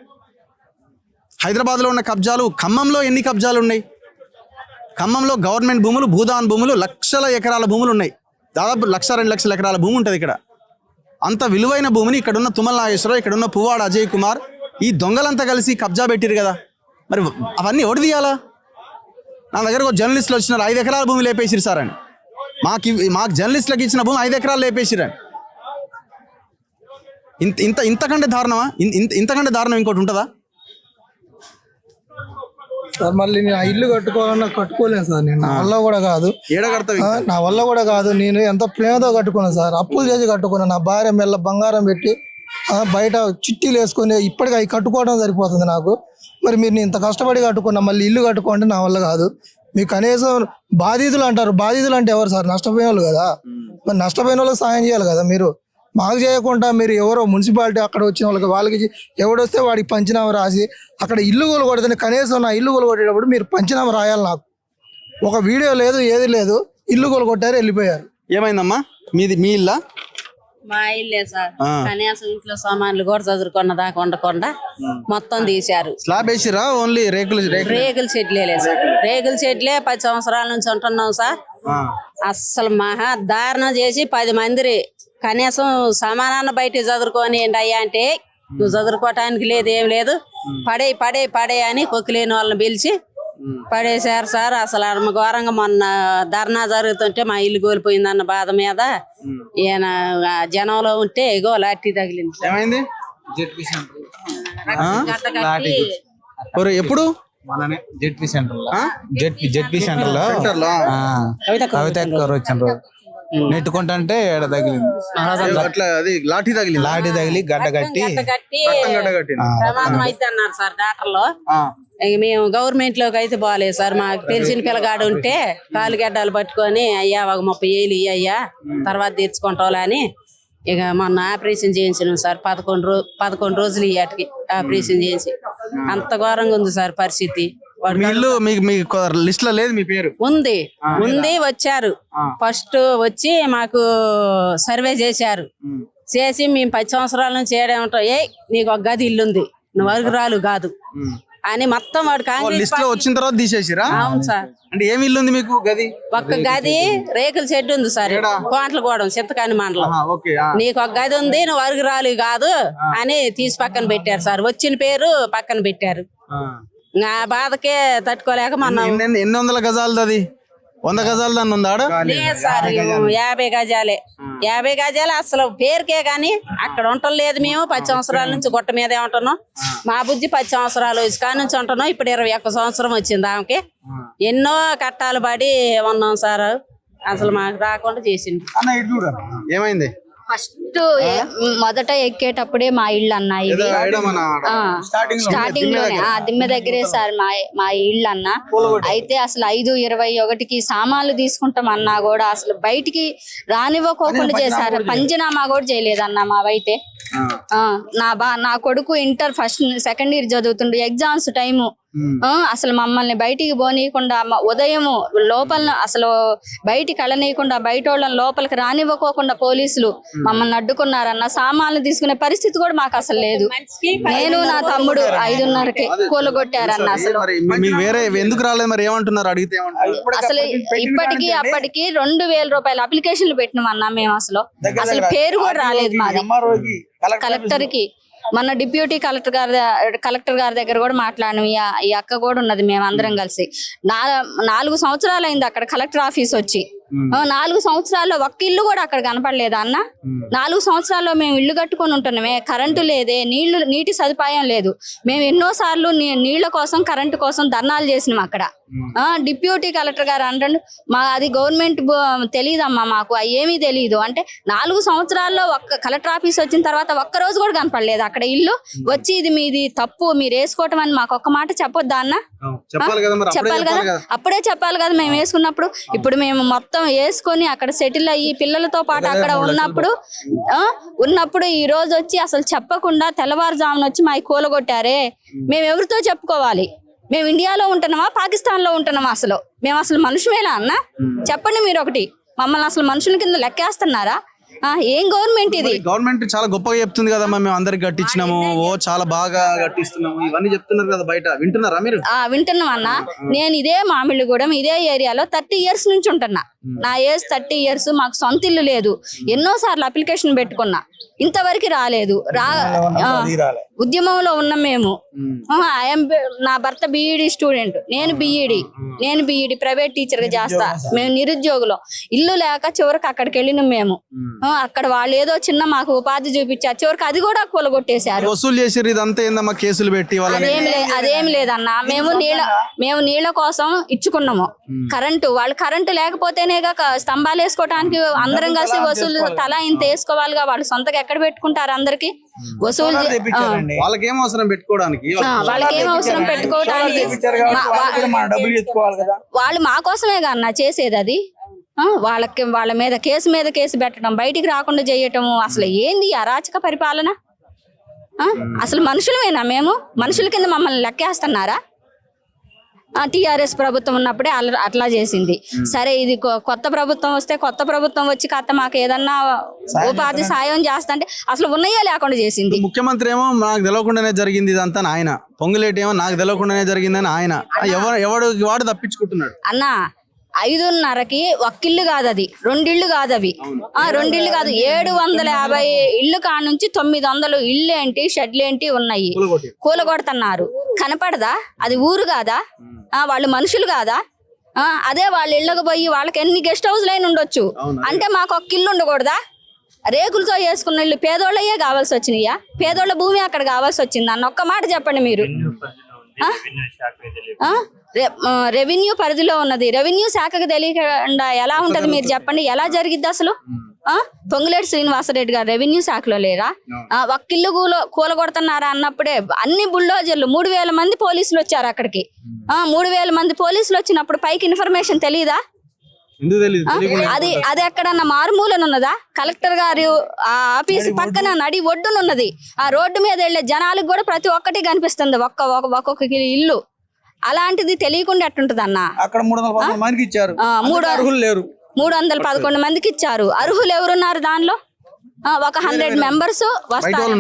హైదరాబాద్లో ఉన్న కబ్జాలు, ఖమ్మంలో ఎన్ని కబ్జాలు ఉన్నాయి? ఖమ్మంలో గవర్నమెంట్ భూములు, భూదాన్ భూములు, లక్షల ఎకరాల భూములు ఉన్నాయి. దాదాపు 1-2 లక్షల ఎకరాల భూమి ఉంటుంది ఇక్కడ. అంత విలువైన భూమిని ఇక్కడున్న తుమ్మల నాగేశ్వరరావు, ఇక్కడున్న పువ్వాడ అజయ్ కుమార్, ఈ దొంగలంతా కలిసి కబ్జా పెట్టిరు కదా. మరి అవన్నీ ఓడి తీయాలా? నా దగ్గర ఒక జర్నలిస్టులు వచ్చినారు, 5 ఎకరాల భూమి లేపేసిరు సార్ అని. మాకు జర్నలిస్టులకు ఇచ్చిన భూమి 5 ఎకరాలు లేపేసిరని. ఇంతకంటే దారుణమా? ఇంతకంటే దారుణం ఇంకోటి ఉంటుందా? సార్ మళ్ళీ నేను ఆ ఇల్లు కట్టుకోవాలన్నా కట్టుకోలేను సార్. నేను నా వల్ల కూడా కాదు, నా వల్ల కూడా కాదు. నేను ఎంత ప్రేమతో కట్టుకున్నాను సార్, అప్పులు చేసి కట్టుకున్నాను. నా భార్య మెల్ల బంగారం పెట్టి బయట చిట్టీలు వేసుకొని ఇప్పటికీ అవి కట్టుకోవడం సరిపోతుంది నాకు. మరి మీరు ఇంత కష్టపడి కట్టుకున్నా మళ్ళీ ఇల్లు కట్టుకోండి నా వల్ల కాదు. మీకు కనీసం బాధితులు అంటారు, బాధితులు అంటే ఎవరు సార్? నష్టపోయిన వాళ్ళు కదా. మరి నష్టపోయిన వాళ్ళకి సాయం చేయాలి కదా. మీరు మాకు చేయకుండా మీరు ఎవరో మున్సిపాలిటీ అక్కడ వచ్చిన వాళ్ళకి ఎవడొస్తే వాడికి పంచనామా రాసి అక్కడ ఇల్లు కొలగొడదని, కనీసం నా ఇల్లు కొలగొట్టేటప్పుడు మీరు పంచనామా రాయాలి. నాకు ఒక వీడియో లేదు, ఏది లేదు. ఇల్లు కొలగొట్టారు, వెళ్ళిపోయారు. ఏమైందమ్మా? మీ ఇల్లా? మా ఇల్లే సార్. కనీసం ఇంట్లో సామాన్లు కూడా చదువుకున్న దాకా ఉండకుండా మొత్తం తీశారు. స్లాబ్ వేసిరా? ఓన్లీ రేకుల చెట్లే సార్. రేకుల చెట్లే 10 సంవత్సరాల నుంచి ఉంటున్నాం సార్. అస్సలు మహా దారుణం చేసి 10 మంది కనీసం సమానాన్ని బయట చదువుకొని అయ్యా అంటే నువ్వు చదువుకోవటానికి లేదు, ఏం లేదు, పడే అని కొక్కిలేని వాళ్ళని పిలిచి పడేశారు సార్. అసలు ఘోరంగా మొన్న ధర్నా జరుగుతుంటే మా ఇల్లు కోల్పోయిందన్న బాధ మీద ఈయన జనంలో ఉంటే ఇగో లాఠీ తగిలింది. ఏమైంది? ఎప్పుడు? జెడ్పీ సెంటర్ లో కవిత వచ్చిన నెట్టుకుంటే ఏడ తగిలింది, లాఠీ తగిలి గడ్డ కట్టి ప్రమాదం అయితే అన్నారు సార్ డాక్టర్లో. మేము గవర్నమెంట్ లోకి అయితే బాగాలేదు సార్. మాకు తెలిసిన పిల్లగాడు ఉంటే కాలు గడ్డలు పట్టుకొని అయ్యా ఒక 30,000 ఇయ్యా తర్వాత తీర్చుకుంటాలని ఇక మొన్న ఆపరేషన్ చేయించినాం సార్. 11 రోజులు ఇయ్యాటికి ఆపరేషన్ చేయించి. అంత ఘోరంగా ఉంది సార్ పరిస్థితి. లిస్ట్ లో లేదు మీ పేరు? ఉంది. వచ్చారు ఫస్ట్ వచ్చి మాకు సర్వే చేశారు. చేసి మేము 10 సంవత్సరాల నుంచి ఏడే ఉంటాం. నీకు ఒక గది ఇల్లుంది, నువ్వు అరుగురాలు కాదు అని మొత్తం వాడు కాంగ్రెస్ వచ్చిన తర్వాత తీసేసిరా? అవును సార్. అంటే ఏమి ఇల్లు ఉంది మీకు? గది ఒక్క గది రేకుల షెడ్ ఉంది సార్, కోంట్లగూడెం చింతకాని మండలం. నీకు ఒక గది ఉంది, నువ్వు అరుగురాలు కాదు అని తీసి పక్కన పెట్టారు సార్. వచ్చిన పేరు పక్కన పెట్టారు. నా బాధకే తట్టుకోలేక మనం ఎన్ని వందల గజాలు? అది 100 గజాలు దాన్ని ఉందా? లేదు సార్, 50 గజాలే. 50 గజాలు అసలు పేరుకే గాని అక్కడ ఉండలేదు. మేము 10 సంవత్సరాల నుంచి గుట్ట మీదే ఉంటున్నాం. మా బుజ్జి 10 సంవత్సరాలు వచ్చి కాడ నుంచి ఉంటున్నాం. ఇప్పుడు 21 సంవత్సరం వచ్చింది ఆమెకి. ఎన్నో కట్టాలు పడి ఉన్నాం సార్. అసలు మాకు రాకుండా చేసింది. ఏమైంది? ఫస్ట్ మొదట ఎక్కేటప్పుడే మా ఇల్లు అన్న ఇది స్టార్టింగ్ లోనే దిమ్మె దగ్గరే సార్ మా ఇల్లు అన్న. అయితే అసలు 5:21కి సామాన్లు తీసుకుంటాం అన్నా కూడా అసలు బయటికి రానివ్వకోకుండా చేశారు. పంచనామా కూడా చేయలేదన్న మావైతే. నా కొడుకు ఇంటర్ సెకండ్ ఇయర్ చదువుతుండు, ఎగ్జామ్స్ టైము. అసలు మమ్మల్ని బయటికి పోనీయకుండా ఉదయము లోపల అసలు బయటికి వెళ్ళనీయకుండా బయట వాళ్ళని లోపలికి రానివ్వకోకుండా పోలీసులు మమ్మల్ని అడ్డుకున్నారన్న. సామాన్లు తీసుకునే పరిస్థితి కూడా మాకు అసలు లేదు. నేను నా తమ్ముడు 5:30కి కూలగొట్టారన్న. అసలు ఎందుకు రాలేదు మరి? ఏమంటున్నారు అడిగితే? అసలు ఇప్పటికి అప్పటికి 2,000 రూపాయలు అప్లికేషన్లు పెట్టినామన్నా మేము. అసలు పేరు కూడా రాలేదు మాది. కలెక్టర్ కి మన డిప్యూటీ కలెక్టర్ గారి దగ్గర కూడా మాట్లాడినాం. ఈ అక్క కూడా ఉన్నది, మేము అందరం కలిసి 4 సంవత్సరాలు అయింది అక్కడ కలెక్టర్ ఆఫీస్ వచ్చి. 4 సంవత్సరాల్లో ఒక్క ఇల్లు కూడా అక్కడ కనపడలేదా అన్న? 4 సంవత్సరాల్లో మేము ఇల్లు కట్టుకొని ఉంటున్నామే, కరెంటు లేదే, నీటి సదుపాయం లేదు. మేము ఎన్నోసార్లు నీళ్ల కోసం కరెంటు కోసం ధర్నాలు చేసినాం అక్కడ. డిప్యూటీ కలెక్టర్ గారు అంటారు అది గవర్నమెంట్ తెలియదమ్మా, మాకు ఏమీ తెలియదు అంటే. 4 సంవత్సరాల్లో ఒక్క కలెక్టర్ ఆఫీస్ వచ్చిన తర్వాత ఒక్క రోజు కూడా కనపడలేదు అక్కడ ఇల్లు. వచ్చి ఇది మీది తప్పు, మీరు వేసుకోవటం అని మాకు ఒక్క మాట చెప్పొద్దా అన్న? చెప్పాలి కదా, అప్పుడే చెప్పాలి కదా మేము వేసుకున్నప్పుడు. ఇప్పుడు మేము మొత్తం వేసుకొని అక్కడ సెటిల్ అయ్యి పిల్లలతో పాటు అక్కడ ఉన్నప్పుడు ఈ రోజు వచ్చి అసలు చెప్పకుండా తెల్లవారుజామున వచ్చి మా కూలగొట్టారే. మేము ఎవరితో చెప్పుకోవాలి? మేము ఇండియాలో ఉంటున్నామా, పాకిస్తాన్ లో ఉంటున్నామా? మేము అసలు మనుషుమేనా అన్న? చెప్పండి మీరు ఒకటి. మమ్మల్ని అసలు మనుషుల కింద లెక్కేస్తున్నారా? ఏం గవర్నమెంట్ ఇది? గవర్నమెంట్ చాలా గొప్పగా చెప్తుంది కదమ్మా, మేము అందరికి కట్టించినాము, చాలా బాగా కట్టిస్తున్నాము, ఇవన్నీ చెప్తున్నారు కదా బయట. వింటున్నారా మీరు? వింటున్నాం అన్న. నేను ఇదే మామిళ్ళగూడెం ఇదే ఏరియాలో 30 years నుంచి ఉంటున్నా. నా ఏజ్ 30 years. మాకు సొంత ఇల్లు లేదు. ఎన్నోసార్లు అప్లికేషన్ పెట్టుకున్నా, ఇంతవరకు రాలేదు. ఉద్యమంలో ఉన్నాం మేము. నా భర్త బిఈడి స్టూడెంట్, నేను బిఈడి ప్రైవేట్ టీచర్ గా చేస్తా. మేము నిరుద్యోగులం. ఇల్లు లేక చివరికి అక్కడికి వెళ్ళినాం మేము. అక్కడ వాళ్ళు ఏదో చిన్న మాకు ఉపాధి చూపించారు, చివరికి అది కూడా కూలగొట్టేశారు. వసూలు చేసారు. ఇదంతా ఏందమ్మా, కేసులు పెట్టి? అదేం లేదన్న. మేము నీళ్ళ కోసం ఇచ్చుకున్నాము కరెంటు. వాళ్ళు కరెంటు లేకపోతేనేగా స్తంభాలు వేసుకోవడానికి అందరం కలిసి వసూలు తలా ఇంత వేసుకోవాలిగా. వాళ్ళు సొంతగా ఎక్కడ పెట్టుకుంటారు? అందరికి వసూలు వాళ్ళకేం అవసరం పెట్టుకోవడానికి? వాళ్ళు మా కోసమే కన్నా చేసేది అది. వాళ్ళ మీద కేసు పెట్టడం, బయటికి రాకుండా చేయటం. అసలు ఏంది అరాచక పరిపాలన? అసలు మనుషులమేనా మేము? మనుషుల కింద మమ్మల్ని లెక్కేస్తున్నారా? టిఆర్ఎస్ ప్రభుత్వం ఉన్నప్పుడే అట్లా చేసింది. సరే, ఇది కొత్త ప్రభుత్వం వస్తే కొత్త ప్రభుత్వం వచ్చి కాస్త మాకు ఏదన్నా ఉపాధి సాయం చేస్తా అంటే అసలు ఉన్నాయో లేకుండా చేసింది. ముఖ్యమంత్రి ఏమో నాకు తెలవకుండానే జరిగింది ఇదంతా ఆయన, పొంగులేటి ఏమో నాకు తెలవకుండానే జరిగిందని ఆయన. వాడు తప్పించుకుంటున్నాడు అన్న. 5:30కి ఒక్కిల్లు కాదు అది, 2 ఇళ్ళు కాదు అవి. 2 ఇళ్ళు కాదు, 750 ఇళ్ళు కాడ నుంచి 900 ఇళ్ళు ఏంటి, షెడ్లు ఏంటి ఉన్నాయి. కూలగొడుతున్నారు. కనపడదా? అది ఊరు కాదా? వాళ్ళు మనుషులు కాదా? అదే వాళ్ళ ఇళ్ళకి పోయి వాళ్ళకి ఎన్ని గెస్ట్ హౌస్లు అయినా ఉండొచ్చు. అంటే మాకు ఒక్క ఇల్లు ఉండకూడదా? రేకులతో వేసుకున్న ఇల్లు పేదోళ్ళయే కావాల్సి వచ్చినాయా? పేదోళ్ళ భూమి అక్కడ కావాల్సి వచ్చింది అన్న ఒక్క మాట చెప్పండి మీరు. రెవెన్యూ పరిధిలో ఉన్నది. రెవెన్యూ శాఖకు తెలియకుండా ఎలా ఉంటది మీరు చెప్పండి? ఎలా జరిగిద్ది అసలు? పొంగులేటి శ్రీనివాసరెడ్డి గారు రెవెన్యూ శాఖలో లేరా? ఒక్కిల్లు కూలగొడుతున్నారా అన్నప్పుడే అన్ని బుల్డోజర్లు 3000 మంది పోలీసులు వచ్చారు అక్కడికి. 3000 మంది పోలీసులు వచ్చినప్పుడు పైకి ఇన్ఫర్మేషన్ తెలీదా? అది ఎక్కడన్నా మారుమూలను ఉన్నదా? కలెక్టర్ గారు ఆఫీస్ పక్కన నడి ఒడ్డునున్నది. ఆ రోడ్డు మీద వెళ్లే జనాలకు కూడా ప్రతి ఒక్కటి కనిపిస్తుంది ఒక్కొక్క ఇల్లు. అలాంటిది తెలియకుండా ఎట్టుంటది అన్న? అక్కడ 311 మందికి ఇచ్చారు. 311 మందికి ఇచ్చారు. అర్హులు ఎవరున్నారు దానిలో? ఒక 100 మెంబర్స్ వస్తారు.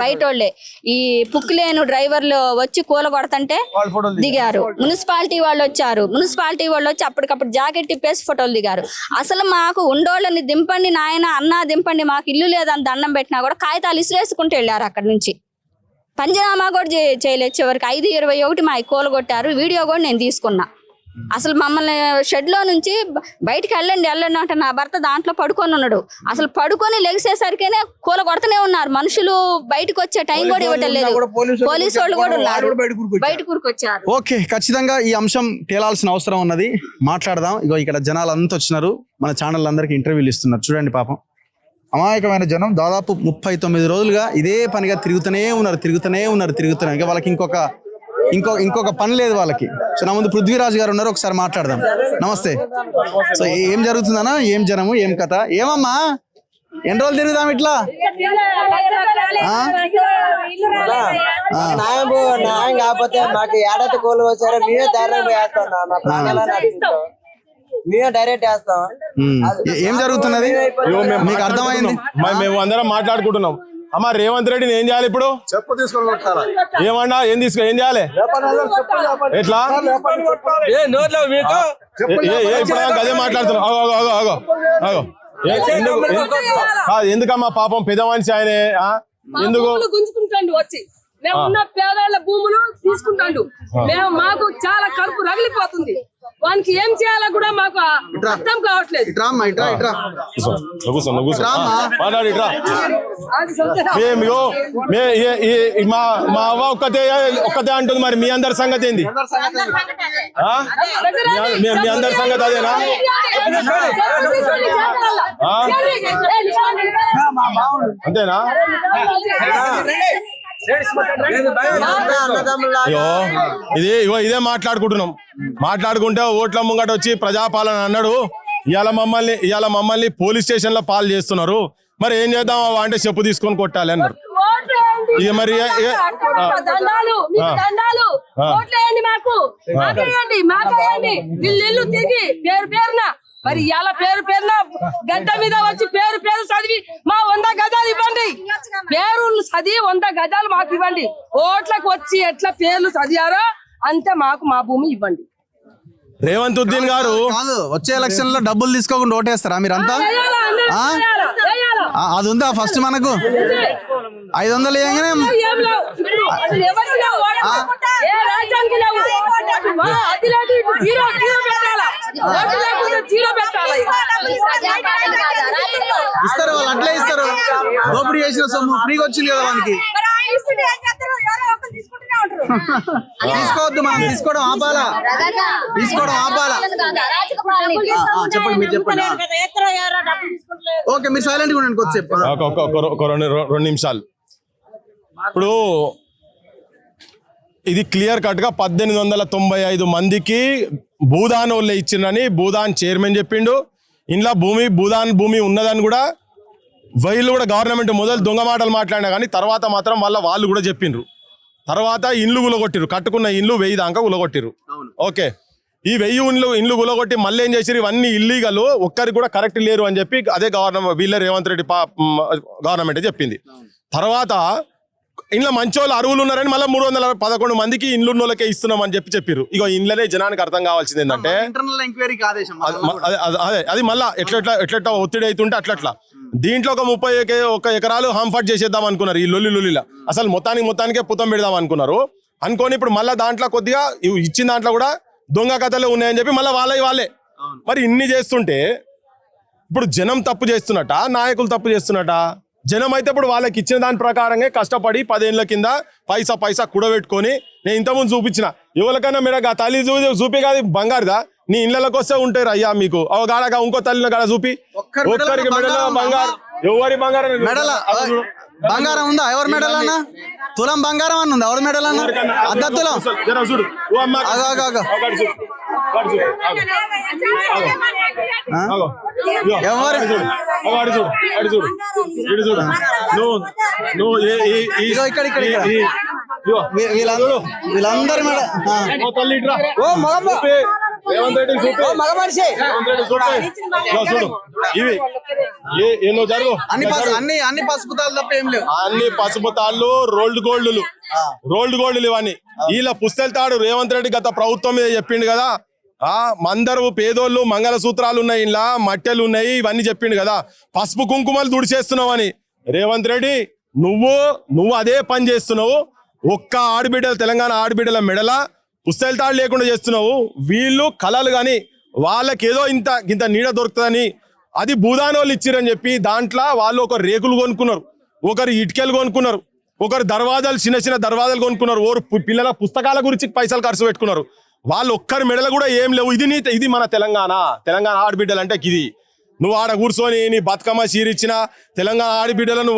బయటోళ్లే. ఈ పుక్లేను డ్రైవర్లు వచ్చి కూలగొడతంటే దిగారు. మున్సిపాలిటీ వాళ్ళు వచ్చి అప్పటికప్పుడు జాకెట్ తిప్పేసి ఫోటోలు దిగారు. అసలు మాకు ఉండోళ్ళని దింపండి నాయన, అన్నా దింపండి, మాకు ఇల్లు లేదని దండం పెట్టినా కూడా కాగితాలు ఇసిరేసుకుంటూ వెళ్ళారు అక్కడి నుంచి. పంచనామా కూడా చేయలేదు. చివరికి 5:21 మా కూలగొట్టారు. వీడియో కూడా నేను తీసుకున్నా. అసలు మమ్మల్ని షెడ్ లో నుంచి బయటికి వెళ్ళండి అంటే నా భర్త దాంట్లో పడుకొని ఉన్నాడు. అసలు పడుకొని లెగిసేసరికేనే కూలగొడుతూనే ఉన్నారు. మనుషులు బయటకు వచ్చే టైం కూడా ఇవ్వటం లేదు. పోలీసు వాళ్ళు కూడా ఉన్నారు, బయటకు వచ్చారు. ఓకే, ఖచ్చితంగా ఈ అంశం తేలాల్సిన అవసరం ఉన్నది. మాట్లాడదాం. ఇగో ఇక్కడ జనాలు అంతా వచ్చినారు, మన ఛానల్ అందరికి ఇంటర్వ్యూలు ఇస్తున్నారు. చూడండి పాపం, అమాయకమైన జనం దాదాపు 39 రోజులుగా ఇదే పనిగా తిరుగుతూనే ఉన్నారు. ఇంకా వాళ్ళకి ఇంకొక పని లేదు వాళ్ళకి. సో నా ముందు పృథ్వీరాజ్ గారు ఉన్నారు, ఒకసారి మాట్లాడదాం. నమస్తే. సో ఏం జరుగుతుందన్నా? ఏం జనము, ఏం కథ, ఏమమ్మా? ఎన్ని రోజులు తిరుగుదాం ఇట్లా? న్యాయం కాకపోతే మాకు ఏడాది కోళ్ళు వచ్చారో మేమే ధైర్యం మేమే డైరెక్ట్ వేస్తాం. ఏం జరుగుతున్నది మీకు అర్థమైంది? మేము అందరం మాట్లాడుకుంటున్నాం. అమ్మా, రేవంత్ రెడ్డిని ఏం చేయాలి ఇప్పుడు? ఏమన్నా ఏం చేయాలి? ఎట్లా అదే మాట్లాడుతున్నాం. ఎందుకమ్మా పాపం పెద్ద మనిషి ఆయనే ఎందుకు మేము ఉన్న పేదల భూములు తీసుకుంటాడు. మేము మాకు చాలా కడుపు రగిలిపోతుంది. వానికి ఏం చేయాలో కూడా మాకు అర్థం కావట్లేదు. మా అవ్వ ఒక్కతే అంటుంది. మరి మీ అందరి సంగతి ఏంది? మీ అందరి సంగతి అదేనా? అంతేనా? ఇదే మాట్లాడుకుంటే ఓట్ల ముంగట వచ్చి ప్రజాపాలన అన్నాడు. ఇవాళ మమ్మల్ని పోలీస్ స్టేషన్ లో పాలు చేస్తున్నారు. మరి ఏం చేద్దాం అంటే చెప్పు తీసుకొని కొట్టాలి అన్నారు. ఇక మరి ఇల్లు తిరిగి పేరున మరి ఇలా పేరున గడ్డ మీద వచ్చి పేరు చదివి మా 100 గజాలు ఇవ్వండి. పేర్లు చదివి 100 గజాలు మాకు ఇవ్వండి. ఓట్లకు వచ్చి ఎట్లా పేర్లు చదివారో అంతే మాకు మా భూమి ఇవ్వండి. రేవంత్ ఉద్దీన్ గారు వచ్చే ఎలక్షన్ లో డబ్బులు తీసుకోకుండా ఓటేస్తారా మీరంతా? అది ఉందా ఫస్ట్ మనకు 500 ఇవ్వగానే ఇస్తారు వాళ్ళు, అట్లే ఇస్తారు. దోపిడీ చేసిన సొమ్ము ఫ్రీగా వచ్చింది కదా వానికి. తీసుకోవద్దు, మనం తీసుకోవడం ఆపాలా. చెప్పండి, మీరు చెప్పండి. ఓకే, మీరు సైలెంట్ గా ఉండండి కొద్దిసేపు. 2 నిమిషాలు. ఇప్పుడు ఇది క్లియర్ కట్ గా 1895 మందికి భూదాన్ వాళ్ళే ఇచ్చిందని భూదాన్ చైర్మన్ చెప్పిండు. ఇంట్లో భూదాన్ భూమి ఉన్నదని కూడా వీళ్ళు కూడా గవర్నమెంట్ మొదలు దొంగ మాటలు మాట్లాడినా కానీ తర్వాత మాత్రం వాళ్ళు కూడా చెప్పిండ్రు. తర్వాత ఇండ్లు గులగొట్టిరు, కట్టుకున్న ఇండ్లు 1000 దాకా గులగొట్టిరు. ఓకే, ఈ 1000 ఇండ్లు గులగొట్టి మళ్ళీ ఏం చేసిరు, ఇవన్నీ ఇల్లీగల్, ఒక్కరికి కూడా కరెక్ట్ లేరు అని చెప్పి అదే వీళ్ళ రేవంత్ రెడ్డి గవర్నమెంట్ చెప్పింది. తర్వాత ఇంట్లో మంచోళ్ళు అరువులు ఉన్నారని మళ్ళీ 311 మందికి ఇండ్లు ఉన్నోళ్ళకే ఇస్తున్నాం అని చెప్పిర్రు. ఇక ఇండ్లనే జనానికి అర్థం కావాల్సింది ఏంటంటే అది మళ్ళా ఎట్లా ఒత్తిడి అవుతుంటే అట్లా దీంట్లో ఒక 31 ఎకరాలు హాంఫర్ట్ చేసేద్దాం అనుకున్నారు ఈ లొల్లిలా. అసలు మొత్తానికే పుతం పెడదాం అనుకున్నారు. అనుకోని ఇప్పుడు మళ్ళీ దాంట్లో కొద్దిగా ఇచ్చిన దాంట్లో కూడా దొంగ కథలు ఉన్నాయని చెప్పి మళ్ళీ వాళ్ళే మరి ఇన్ని చేస్తుంటే ఇప్పుడు జనం తప్పు చేస్తున్నట, నాయకులు తప్పు చేస్తున్నట. జనం అయితే ఇప్పుడు వాళ్ళకి ఇచ్చిన దాని ప్రకారంగా కష్టపడి 10 ఏళ్ల కింద పైసా కూడబెట్టుకొని, నేను ఇంతకుముందు చూపించిన ఎవరికైనా మీరు తల్లి చూపి కాదు బంగారుదా నీ ఇళ్ళకి వస్తే ఉంటారు అయ్యా మీకు గాడగా ఇంకో తల్లిన గాడ చూపి ఒక్కరికి మెడలో బంగారు, ఎవరి బంగారం ఉందా? ఎవరి మెడల్ అన్న? తులం బంగారం అని ఉంది. ఎవరి మెడల్ అన్న? అద్ద తులం. వీళ్ళందరి అన్ని పసుపు తాళ్ళు తప్ప ఏం లేవు. అన్ని పసుపు తాళ్ళు, రోల్డ్ గోల్డ్లు ఇవన్నీ. వీళ్ళ పుస్తల తాడు రేవంత్ రెడ్డి గత ప్రభుత్వం మీద చెప్పిండు కదా. అందరూ పేదోళ్ళు మంగళసూత్రాలు ఉన్నాయి, ఇలా మట్టెలు ఉన్నాయి, ఇవన్నీ చెప్పిండు కదా. పసుపు కుంకుమలు దుడిచేస్తున్నావు అని రేవంత్ రెడ్డి నువ్వు అదే పని చేస్తున్నావు. ఒక్క ఆడబిడ్డలు, తెలంగాణ ఆడబిడ్డల మెడల పుస్తల తాడు లేకుండా చేస్తున్నావు. వీళ్ళు కళలు కానీ వాళ్ళకేదో ఇంత నీడ దొరుకుతుందని అది భూదానోళ్ళు ఇచ్చిరని చెప్పి దాంట్లో వాళ్ళు ఒక రేకులు కొనుక్కున్నారు, ఒకరు ఇటుకలు కొనుక్కున్నారు, ఒకరు దర్వాజాలు చిన్న దర్వాజాలు కొనుక్కున్నారు, పిల్లల పుస్తకాల గురించి పైసలు ఖర్చు పెట్టుకున్నారు. వాళ్ళు ఒక్కరి మెడలు కూడా ఏం లేవు. ఇది మన తెలంగాణ ఆడబిడ్డలు అంటే ఇది. నువ్వు ఆడ కూర్చొని నీ బతుకమ్మ చీరిచ్చిన తెలంగాణ ఆడబిడ్డలను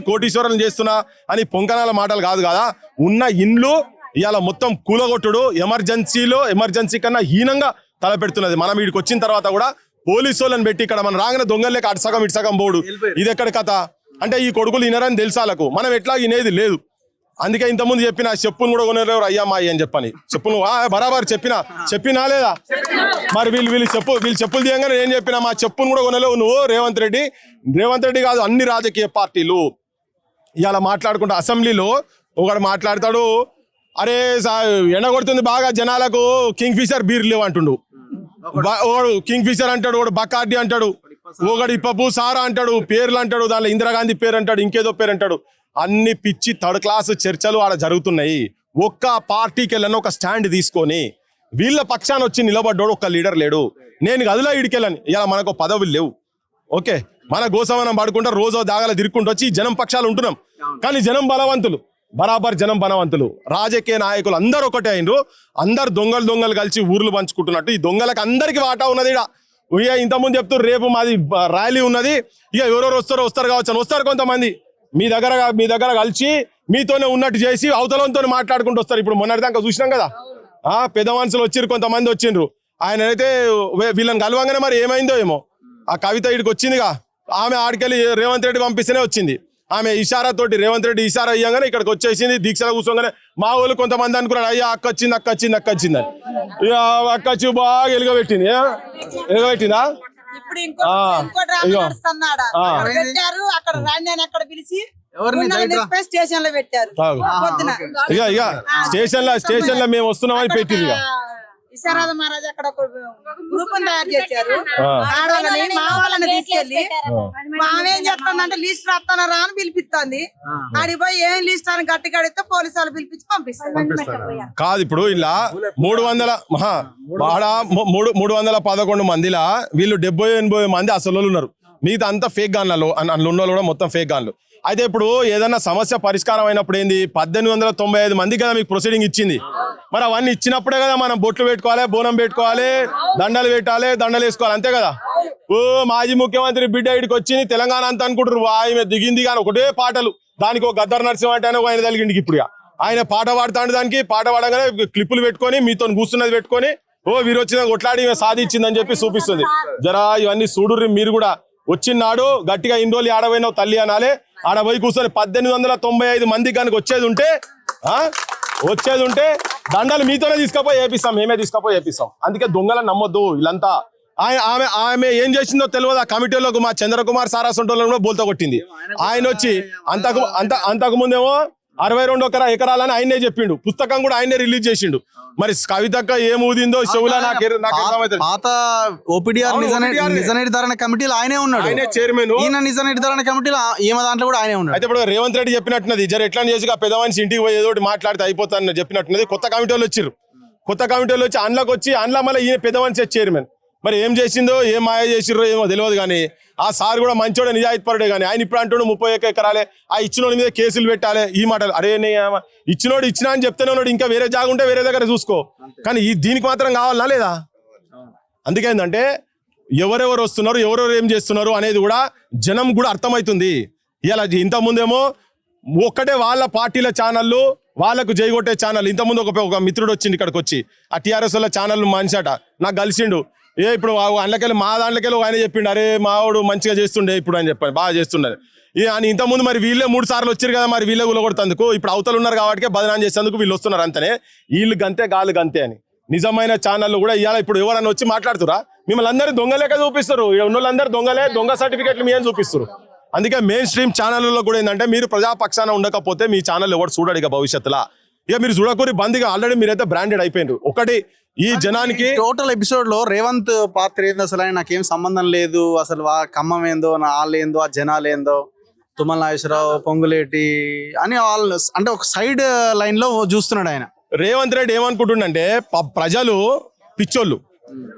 కోటీశ్వరం చేస్తున్నా అని పొంకనాల మాటలు కాదు కదా. ఉన్న ఇండ్లు ఇవాళ మొత్తం కూలగొట్టుడు ఎమర్జెన్సీ కన్నా హీనంగా తలపెడుతున్నది. మనం వీడికి వచ్చిన తర్వాత కూడా పోలీసు వాళ్ళని పెట్టి ఇక్కడ మనం రాగానే దొంగలేక అటు సగం ఇటు సగం పోడు. ఇది ఎక్కడ కథ అంటే ఈ కొడుకులు వినరని తెలుసాలకు మనం ఎట్లా వినేది లేదు. అందుకే ఇంతకుముందు చెప్పిన చెప్పులు కూడా కొనలేరు అయ్యా మా అని చెప్పని చెప్పులు బరాబర్ చెప్పినా లేదా? మరి వీళ్ళు చెప్పులు తీయంగానే ఏం చెప్పినా మా చెప్పును కూడా కొనలేవు నువ్వు. రేవంత్ రెడ్డి కాదు అన్ని రాజకీయ పార్టీలు ఇవాళ మాట్లాడుకుంటా. అసెంబ్లీలో ఒకడు మాట్లాడతాడు, అరే ఎండ కొడుతుంది బాగా జనాలకు కింగ్ ఫిషర్ బీర్ లేవు అంటుండు. వాడు కింగ్ ఫిషర్ అంటాడు, వాడు బకార్డి అంటాడు. ఒకడు ఇప్పపు సారా అంటాడు, పేర్లు అంటాడు, దానిలో ఇందిరాగాంధీ పేరు అంటాడు, ఇంకేదో పేరు అంటాడు. అన్ని పిచ్చి థర్డ్ క్లాస్ చర్చలు ఆడ జరుగుతున్నాయి. ఒక్క పార్టీకి వెళ్ళని ఒక స్టాండ్ తీసుకొని వీళ్ళ పక్షాన వచ్చి నిలబడ్డాడు ఒక్క లీడర్ లేడు. నేను గదిలో ఇడికెళ్ళని, ఇలా మనకు పదవులు లేవు. ఓకే, మన గోసమనం పడుకుంటా రోజు దాగల తిరుక్కుంటూ వచ్చి జనం పక్షాలు ఉంటున్నాం. కానీ జనం బలవంతులు, బరాబర్ జనం బలవంతులు. రాజకీయ నాయకులు అందరు ఒకటే అయినరు. అందరు దొంగలు కలిసి ఊర్లు పంచుకుంటున్నట్టు ఈ దొంగలకు అందరికి వాటా ఉన్నది. ఇక ఇంతకుముందు చెప్తారు రేపు మాది ర్యాలీ ఉన్నది, ఇక ఎవరెవరు వస్తారు కావచ్చు అని వస్తారు కొంతమంది. మీ దగ్గర కలిసి మీతోనే ఉన్నట్టు చేసి అవతలంతో మాట్లాడుకుంటూ వస్తారు. ఇప్పుడు మొన్నటిదాకా చూసినాం కదా, పెద్ద మనుషులు వచ్చిర్రు, కొంతమంది వచ్చిండ్రు. ఆయన అయితే వీళ్ళని కలవంగానే మరి ఏమైందో ఏమో. ఆ కవిత ఇడికి వచ్చిందిగా, ఆమె ఆడికెళ్ళి రేవంత్ రెడ్డి పంపిస్తేనే వచ్చింది. ఆమె ఇషారా తోటి రేవంత్ రెడ్డి ఇషారా అయ్యాగానే ఇక్కడికి వచ్చేసింది. దీక్షలో కూర్చోగానే మా వాళ్ళు కొంతమంది అనుకున్నారు, అయ్యా అక్క వచ్చింది అని. ఇక అక్క వచ్చి బాగా ఎలుగబెట్టిందా. స్టేషన్ లో పెట్టారు. స్టేషన్ లో మేము వస్తున్నామని పెట్టింది. విశ్వనాథ మహారాజ్ అక్కడ ఒక గ్రూప్ తయారు చేశారు. ఆడవాళ్ళని మా వాళ్ళని తీసుకెళ్లి ఆమెం చెప్తుందంటే లిస్ట్ రాస్తానరా అని పిలిపిస్తుంది. ఆడికి పోయి ఏం లిస్ట్ అని గట్టి కడితే పోలీసు వాళ్ళు పిలిపించి పంపిస్తారు. కాదు ఇప్పుడు ఇలా 311 మందిలా వీళ్ళు 70-80 మంది అసలు ఉన్నారు. మిగతా అంతా ఫేక్ గాన్లలో అందులో ఉన్న కూడా మొత్తం ఫేక్ గాన్లు. అయితే ఇప్పుడు ఏదన్నా సమస్య పరిష్కారం అయినప్పుడు ఏంది, 1895 మంది కదా మీకు ప్రొసీడింగ్ ఇచ్చింది. మరి అవన్నీ ఇచ్చినప్పుడే కదా మనం బొట్లు పెట్టుకోవాలి, బోనం పెట్టుకోవాలి, దండలు పెట్టాలి, దండలు వేసుకోవాలి, అంతే కదా. ఓ మాజీ ముఖ్యమంత్రి బిడ్డ ఇడికి వచ్చింది తెలంగాణ అంతా అనుకుంటారు. ఆయన దిగింది కానీ ఒకటే పాటలు. దానికి ఒక గద్దర్ నరసింహ అంటే ఆయన తగిలిండికి. ఇప్పుడు ఆయన పాట పాడుతాడు. దానికి పాట పాడగానే క్లిప్పులు పెట్టుకొని మీతో కూర్చున్నది పెట్టుకొని వీరు వచ్చిన కొట్లాడి సాధించిందని చెప్పి చూపిస్తుంది. జరా ఇవన్నీ చూడుర్రి మీరు కూడా. వచ్చినాడు గట్టిగా ఇన్ని రోజులు ఆడపోయినావు తల్లి అనాలే. ఆడ పోయి కూర్చొని 1895 మంది కనుక వచ్చేది ఉంటే దండలు మీతోనే తీసుకపోయి వేపిస్తాం, మేమే తీసుకపోయి వేపిస్తాం. అందుకే దొంగలను నమ్మొద్దు. వీళ్ళంతా ఆమె ఏం చేసిందో తెలియదు. ఆ కమిటీలోకి మా చంద్రకుమార్ సారాసంటోళ్ళను కూడా బోల్తో కొట్టింది. ఆయన వచ్చి అంతకు ముందేమో 62 ఎకరాలని ఆయనే చెప్పిండు. పుస్తకం కూడా ఆయనే రిలీజ్ చేసిండు. మరి కవితక్క ఏం ఊదిందో చెవులా నాకు పాత ఓపీడీఆర్ నిజ నిర్ధారణ కమిటీలో ఆయనే ఉన్నాడు, ఆయనే చైర్మన్. ఈయన నిజ నిర్ధారణ కమిటీలో ఈమె దాంట్లో కూడా ఆయనే ఉన్నాడు. అయితే ఇప్పుడు రేవంత్ రెడ్డి చెప్పినట్టున్నది, జర ఎట్లా చేసి ఆ పెద్ద మనిషి ఇంటికి పోయి ఏదో మాట్లాడితే అయిపోతానని చెప్పినట్టున్నది. కొత్త కమిటీ వాళ్ళు వచ్చి అందులోకి వచ్చి అందులో మళ్ళీ ఈయన పెద్ద మనిషి చైర్మన్. మరి ఏం చేసిందో ఏం మాయ చేసిర్రో ఏమో తెలియదు. కానీ ఆ సార్ కూడా మంచోడే, నిజాయితీపరుడే. కానీ ఆయన ఇప్పుడు అంటాడు 31 ఎకరాలే, ఆ ఇచ్చినోడి మీద కేసులు పెట్టాలి. ఈ మాటలు అరే ఇచ్చినోడు ఇచ్చినా అని చెప్తేనే ఉన్నాడు. ఇంకా వేరే జాగా ఉంటే వేరే దగ్గర చూసుకో. కానీ దీనికి మాత్రం కావాలనా లేదా? అందుకేందంటే ఎవరెవరు వస్తున్నారు, ఎవరెవరు ఏం చేస్తున్నారు అనేది కూడా జనం కూడా అర్థమవుతుంది. ఇలా ఇంతకుముందేమో ఒక్కటే వాళ్ళ పార్టీల ఛానళ్ళు, వాళ్ళకు జైగొట్టే ఛానల్. ఇంతకుముందు ఒక మిత్రుడు వచ్చింది ఇక్కడికి వచ్చి, ఆ టీఆర్ఎస్ వాళ్ళ ఛానల్ మనిషట నాకు కలిసిండు. ఇప్పుడు అందులోకెళ్ళి మా దాంట్లోకెళ్ళి ఆయన చెప్పిండు, అరే మావాడు మంచిగా చేస్తుండే ఇప్పుడు అని చెప్పాను, బాగా చేస్తుండే అని. ఇంతకుముందు మరి వీళ్ళే 3 సార్లు వచ్చారు కదా, మరి వీళ్ళే గులగొడుతందుకు ఇప్పుడు అవతలు ఉన్నారు కాబట్టి బదనాం చేసేందుకు వీళ్ళు వస్తున్నారు అంతనే. వీళ్ళు గంతే గాలు గంతే అని నిజమైన ఛానళ్ళు కూడా ఇవాళ ఇప్పుడు ఎవరన్నా వచ్చి మాట్లాడుతురా? మిమ్మల్ని అందరూ దొంగలేక చూపిస్తారు. ఉన్న వాళ్ళందరూ దొంగ సర్టిఫికెట్లు మీ అని చూపిస్తారు. అందుకే మెయిన్ స్ట్రీమ్ ఛానల్లో కూడా ఏంటంటే మీరు ప్రజాపక్షాన ఉండకపోతే మీ ఛానల్ ఎవరు చూడడు ఇక భవిష్యత్తులో. ఇక మీరు చూడకూరి బందిగా ఆల్రెడీ మీరైతే బ్రాండెడ్ అయిపోయినారు. ఒకటి ఈ జనానికి టోటల్ ఎపిసోడ్ లో రేవంత్ పాత్ర ఏంది అసలు, ఆయన నాకేం సంబంధం లేదు అసలు. ఆ ఖమ్మం ఏందో, నా వాళ్ళు ఏందో, ఆ జనాలు ఏందో, తుమ్మల నాగేశ్వరరావు, పొంగులేటి అని వాళ్ళు అంటే ఒక సైడ్ లైన్ లో చూస్తున్నాడు ఆయన. రేవంత్ రెడ్డి ఏమనుకుంటుండంటే ప్రజలు పిచ్చోళ్ళు,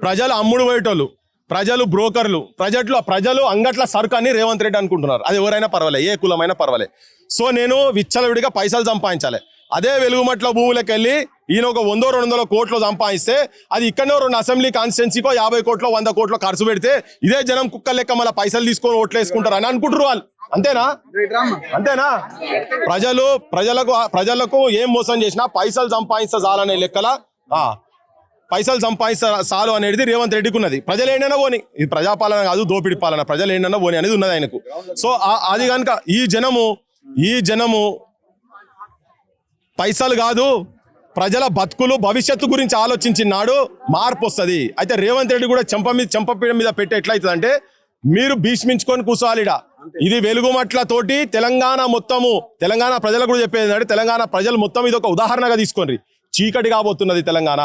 ప్రజలు అమ్ముడు పోయేటోళ్ళు, ప్రజలు బ్రోకర్లు, ప్రజలు అంగట్ల సరుకు అని రేవంత్ రెడ్డి అనుకుంటున్నారు. అది ఎవరైనా పర్వాలే, ఏ కులమైనా పర్వాలే. సో నేను విచ్చలవిడిగా పైసలు సంపాదించాలి. అదే వెలుగుమట్ల భూములకు వెళ్ళి ఈయన ఒక 100-200 కోట్లు సంపాదిస్తే అది ఇక్కడనే 2 అసెంబ్లీ కాన్స్టిట్యున్సీకో 50 కోట్లు 100 కోట్లు ఖర్చు పెడితే ఇదే జనం కుక్కల లెక్క మళ్ళీ పైసలు తీసుకొని ఓట్లు వేసుకుంటారు అని అనుకుంటారు వాళ్ళు. అంతేనా? ప్రజలకు ఏం మోసం చేసినా పైసలు సంపాదిస్తా చాలనే లెక్కల పైసలు సంపాదిస్తా చాలు అనేది రేవంత్ రెడ్డికి ఉన్నది. ప్రజలు ఏంటన్నా పోని, ఇది ప్రజాపాలన కాదు దోపిడి పాలన, ప్రజలు ఏంటన్నా పోని అనేది ఉన్నది ఆయనకు. సో అది కనుక ఈ జనము పైసలు కాదు ప్రజల బతుకులు భవిష్యత్తు గురించి ఆలోచించినాడు మార్పు వస్తుంది. అయితే రేవంత్ రెడ్డి కూడా చెంపపీడ మీద పెట్టి ఎట్లయితుంది అంటే మీరు భీష్మించుకొని కూర్చోవాలిడా. ఇది వెలుగుమట్ల తోటి తెలంగాణ ప్రజలకు కూడా చెప్పేది అంటే తెలంగాణ ప్రజలు మొత్తం ఇది ఒక ఉదాహరణగా తీసుకోండి. చీకటి కాబోతున్నది తెలంగాణ.